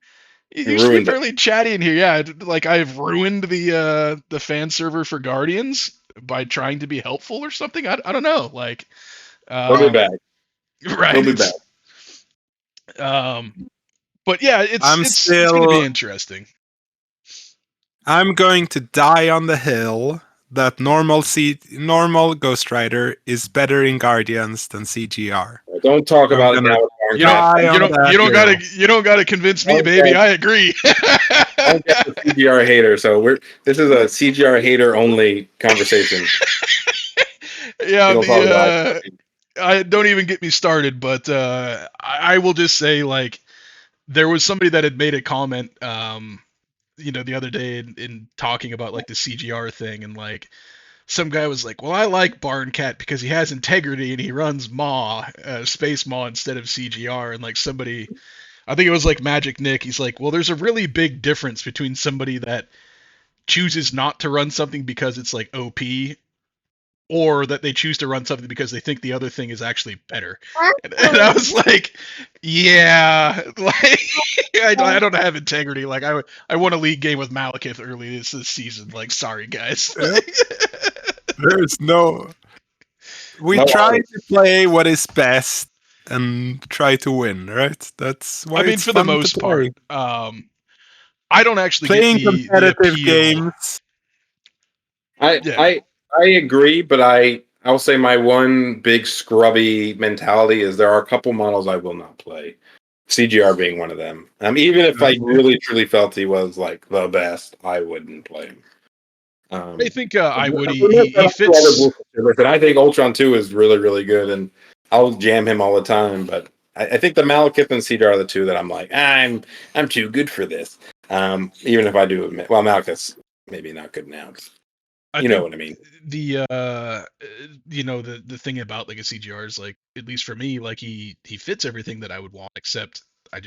It You used to be ruined it. fairly chatty in here. Yeah, like I've ruined the fan server for Guardians by trying to be helpful or something. I don't know. Like, He'll be back. right? He'll be back. But yeah, it's going to be interesting. I'm going to die on the hill that normal Ghost Rider is better in Guardians than CGR. Don't talk I'm about it gonna now. You don't gotta convince me, baby. I agree. I'm just a CGR hater, so this is a CGR hater only conversation. Yeah, We don't talk about it. I don't even get me started, but I will just say like there was somebody that had made a comment the other day in talking about like the CGR thing, and like some guy was like, well, I like Barn Cat because he has integrity and he runs Space Maw instead of CGR, and like somebody, I think it was like Magic Nick, he's like, well, there's a really big difference between somebody that chooses not to run something because it's like OP, or that they choose to run something because they think the other thing is actually better. And I was like, yeah, like I don't have integrity. Like I won a league game with Malekith early this season. Like, sorry guys. There's no. We try to play what is best and try to win, right? That's why I mean, it's for the fun to most play. part, I don't actually get Playing the competitive appeal. games. Yeah. I agree, but I'll say my one big scrubby mentality is there are a couple models I will not play. CGR being one of them. Even if I really truly felt he was like the best, I wouldn't play him. I think I would. He fits. Listen, I think Ultron 2 is really, really good, and I'll jam him all the time. But I think the Malekith and Cedar are the two that I'm like, I'm too good for this. Even if I do admit, well, Malekith's maybe not good now. You know what I mean? The the thing about like a CGR is like, at least for me, like he fits everything that I would want, except I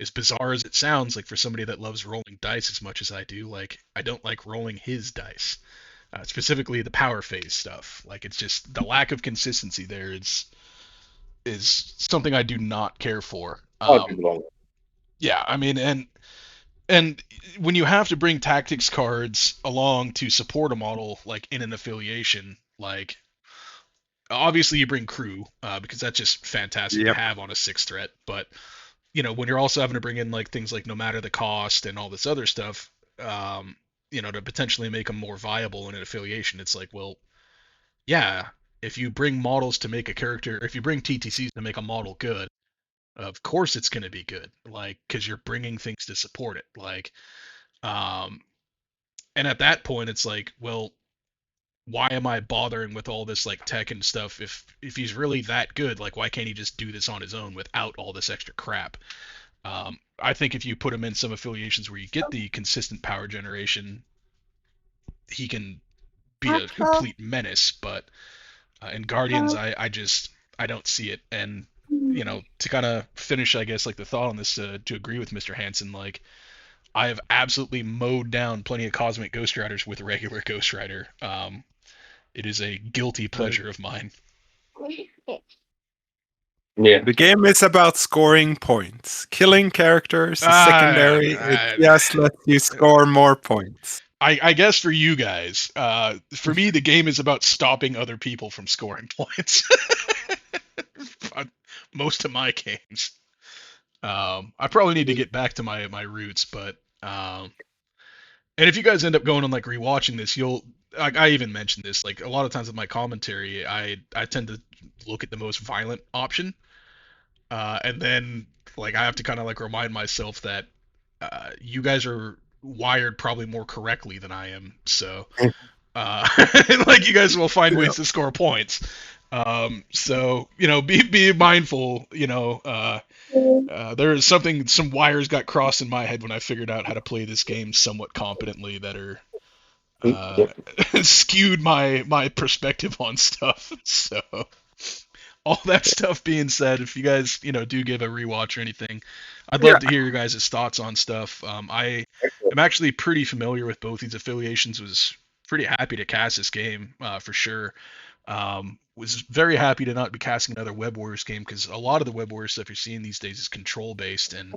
as bizarre as it sounds, like for somebody that loves rolling dice as much as I do, like I don't like rolling his dice, specifically the power phase stuff. Like it's just the lack of consistency there is something I do not care for. A lot of people don't. Yeah, I mean, and when you have to bring tactics cards along to support a model like in an affiliation, like obviously you bring crew because that's just fantastic to Yep. have on a 6 threat, but when you're also having to bring in like things like no matter the cost and all this other stuff, to potentially make them more viable in an affiliation, it's like, well, yeah, if you bring models to make a character, if you bring TTCs to make a model good, of course it's going to be good, like because you're bringing things to support it, like, um, and at that point it's like, well, why am I bothering with all this like tech and stuff if he's really that good? Like, why can't he just do this on his own without all this extra crap? I think if you put him in some affiliations where you get the consistent power generation, he can be a complete menace. But in Guardians, I don't see it. And to kind of finish, I guess, like the thought on this, to agree with Mr. Hansson, like I have absolutely mowed down plenty of Cosmic Ghost Riders with regular Ghost Rider. It is a guilty pleasure of mine. Yeah. The game is about scoring points. Killing characters is secondary. It just lets you score more points. I guess for you guys, for me, the game is about stopping other people from scoring points. Most of my games. I probably need to get back to my roots, but and if you guys end up going on like rewatching this, you'll like I even mentioned this, like a lot of times in my commentary, I tend to look at the most violent option, and then like I have to kind of like remind myself that you guys are wired probably more correctly than I am, so like you guys will find ways to score points. So be mindful. There is some wires got crossed in my head when I figured out how to play this game somewhat competently that are skewed my perspective on stuff. So all that stuff being said, if you guys do give a rewatch or anything, I'd love to hear your guys' thoughts on stuff. I am actually pretty familiar with both these affiliations. Was pretty happy to cast this game for sure. Was very happy to not be casting another Web Warriors game because a lot of the Web Warriors stuff you're seeing these days is control based, and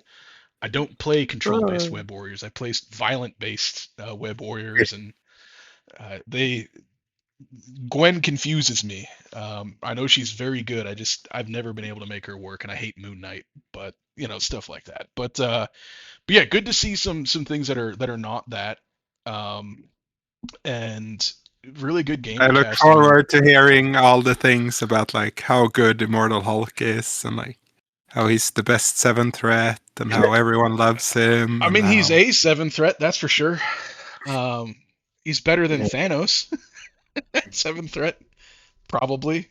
I don't play control based Web Warriors. I play violent based Web Warriors, and they Gwen confuses me. I know she's very good. I've never been able to make her work, and I hate Moon Knight, but stuff like that. But yeah, good to see some things that are not that, and really good game I to look cast on. forward to hearing all the things about like how good Immortal Hulk is and like how he's the best 7th threat and how everyone loves him. I mean, he's a 7th threat, that's for sure. He's better than Thanos. 7th threat, probably.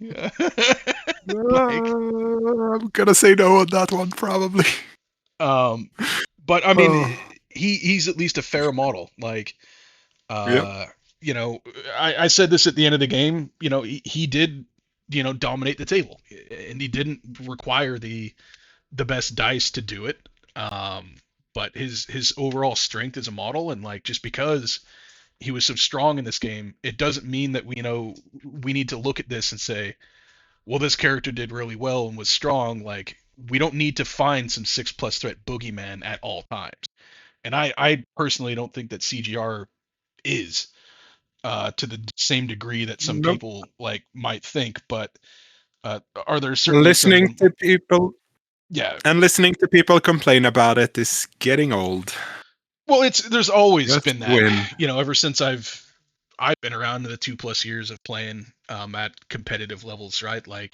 I'm gonna say no on that one, probably. But I mean, he's at least a fair model. Like, Yep. I said this at the end of the game. He did, dominate the table, and he didn't require the best dice to do it. But his overall strength as a model, and like just because he was so strong in this game, it doesn't mean that we need to look at this and say, well, this character did really well and was strong. Like, we don't need to find some 6+ threat boogeyman at all times. And I personally don't think that CGR is to the same degree that some Nope. people like might think. But are there certainly Listening to people, yeah, and listening to people complain about it is getting old. well, there's always Just been that, win. ever since I've been around in the 2+ years of playing at competitive levels, right? Like,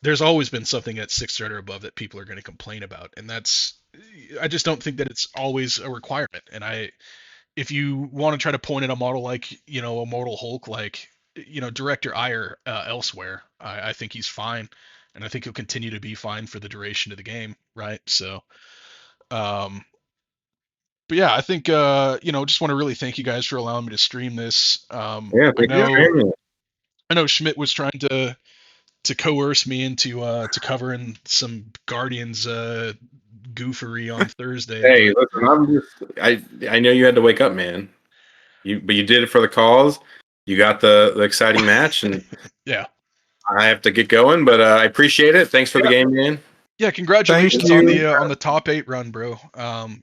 there's always been something at 6th threat or above that people are going to complain about, and I just don't think that it's always a requirement. And if you want to try to point at a model like Immortal Hulk, like direct your ire elsewhere. I think he's fine, and I think he'll continue to be fine for the duration of the game, right? So, but yeah, I think just want to really thank you guys for allowing me to stream this. Yeah. I know Schmidt was trying to coerce me into to covering some Guardians goofery on Thursday. Hey, But listen, I know you had to wake up, man. But you did it for the cause. You got the exciting match, and yeah, I have to get going. But I appreciate it. Thanks for the game, man. yeah, Thank congratulations you. on the top 8 run, bro.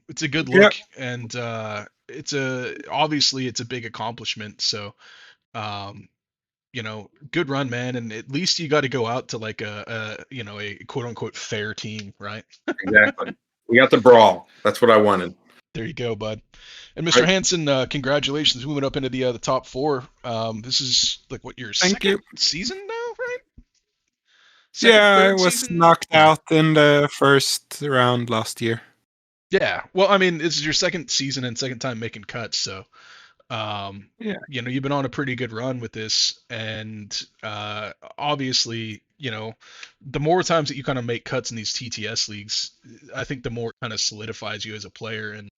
It's a good Yeah, look, and it's a obviously it's a big accomplishment. So um, good run, man. And at least you got to go out to like a quote unquote fair team, right? Exactly. We got the brawl. That's what I wanted. There you go, bud. And All Mr. right. Hanson, congratulations, moving up into the top 4. This is like what your thank second you. season now, right? Second, Yeah, I third was season? knocked Yeah. out in the first round last year. Yeah. Well, I mean, this is your second season and second time making cuts, so Yeah, you've been on a pretty good run with this, and obviously, the more times that you kind of make cuts in these TTS leagues, I think the more it kind of solidifies you as a player, and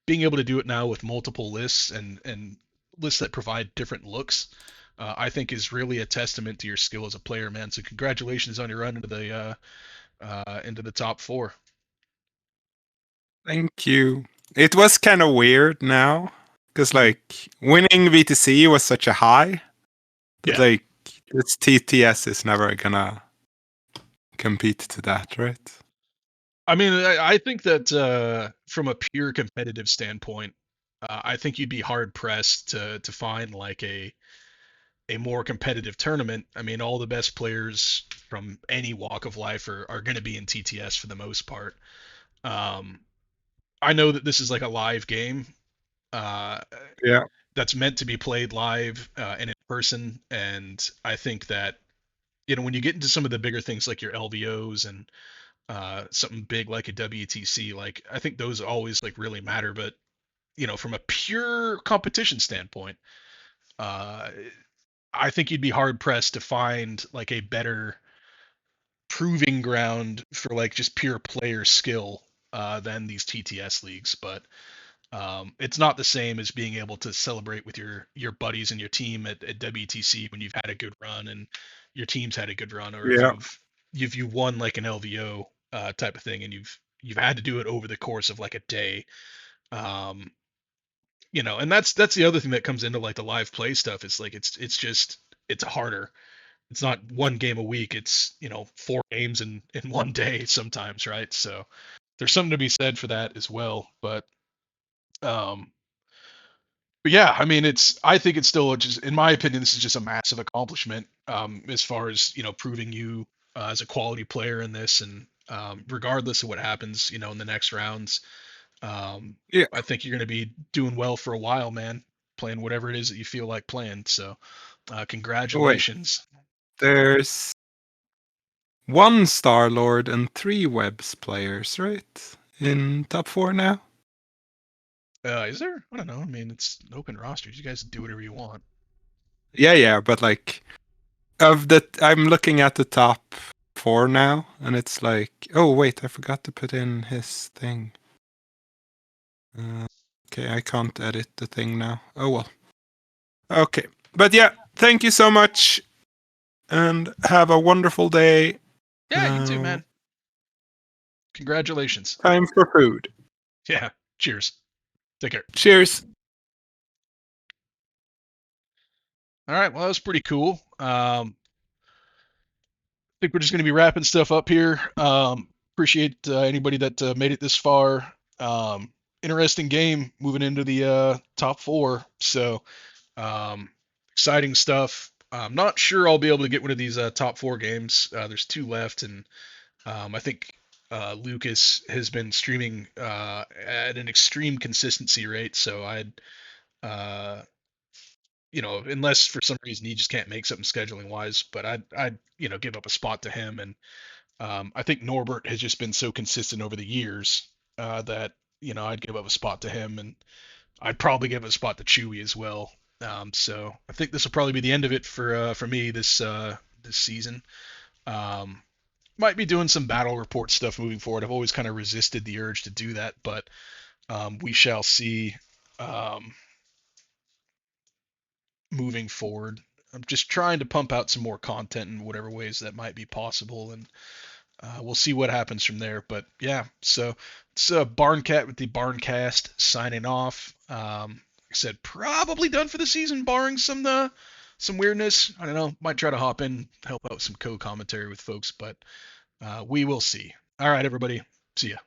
being able to do it now with multiple lists and lists that provide different looks, I think is really a testament to your skill as a player, man. So congratulations on your run into the top 4. thank you. It was kind of weird now because Mhm. like winning VTC was such a high that Yeah. like this TTS is never gonna compete to that, right? I mean, I think that from a pure competitive standpoint, I think you'd be hard pressed to find like a more competitive tournament. I mean, all the best players from any walk of life are going to be in TTS for the most part. Um, I know that this is like a live game uh, Yeah, that's meant to be played live and in person, and I think that when you get into some of the bigger things like your LVOs and something big like a WTC, like I think those always like really matter. But from a pure competition standpoint, uh, I think you'd be hard pressed to find like a better proving ground for like just pure player skill than these TTS leagues. But it's not the same as being able to celebrate with your buddies and your team at WTC when you've had a good run and your team's had a good run, or if yeah, you won like an LVO type of thing and you've had to do it over the course of like a day. Um, and that's the other thing that comes into like the live play stuff. It's like it's harder. It's not one game a week. It's 4 games in one day sometimes, right? So there's something to be said for that as well. Um, but yeah, I mean, I think it's still just, in my opinion, this is just a massive accomplishment as far as proving you as a quality player in this, and regardless of what happens, in the next rounds, yeah. I think you're going to be doing well for a while, man. Playing whatever it is that you feel like playing. So, Wait, congratulations. there's one Star Lord and 3 Webs players, right? In top 4 now? Is there? I don't know. I mean, it's an open roster. You guys do whatever you want. Yeah, but like I'm looking at the top 4 now, and it's like, oh wait, I forgot to put in his thing. Okay, I can't edit the thing now. Oh well. Okay, but yeah, thank you so much, and have a wonderful day. Yeah, you too, man. Congratulations. Time for food. Yeah. Cheers. Take care. Cheers. All right. Well, that was pretty cool. I think we're just going to be wrapping stuff up here. Appreciate anybody that made it this far. Interesting game moving into the top 4. So um, exciting stuff. I'm not sure I'll be able to get one of these top 4 games. There's 2 left, and I think Lucas has been streaming at an extreme consistency rate. So uh, unless for some reason he just can't make something scheduling wise, but I'd give up a spot to him. And I think Norbert has just been so consistent over the years that I'd give up a spot to him, and I'd probably give a spot to Chewy as well. So I think this will probably be the end of it for me this season. Um, might be doing some battle report stuff moving forward. I've always kind of resisted the urge to do that, but we shall see um, moving forward. I'm just trying to pump out some more content in whatever ways that might be possible, and we'll see what happens from there. But yeah, so it's Barncat with the Barncast signing off. Like I said, probably done for the season, barring some weirdness. I don't know. Might try to hop in, help out some co-commentary with folks, but we will see. All right, everybody. See ya.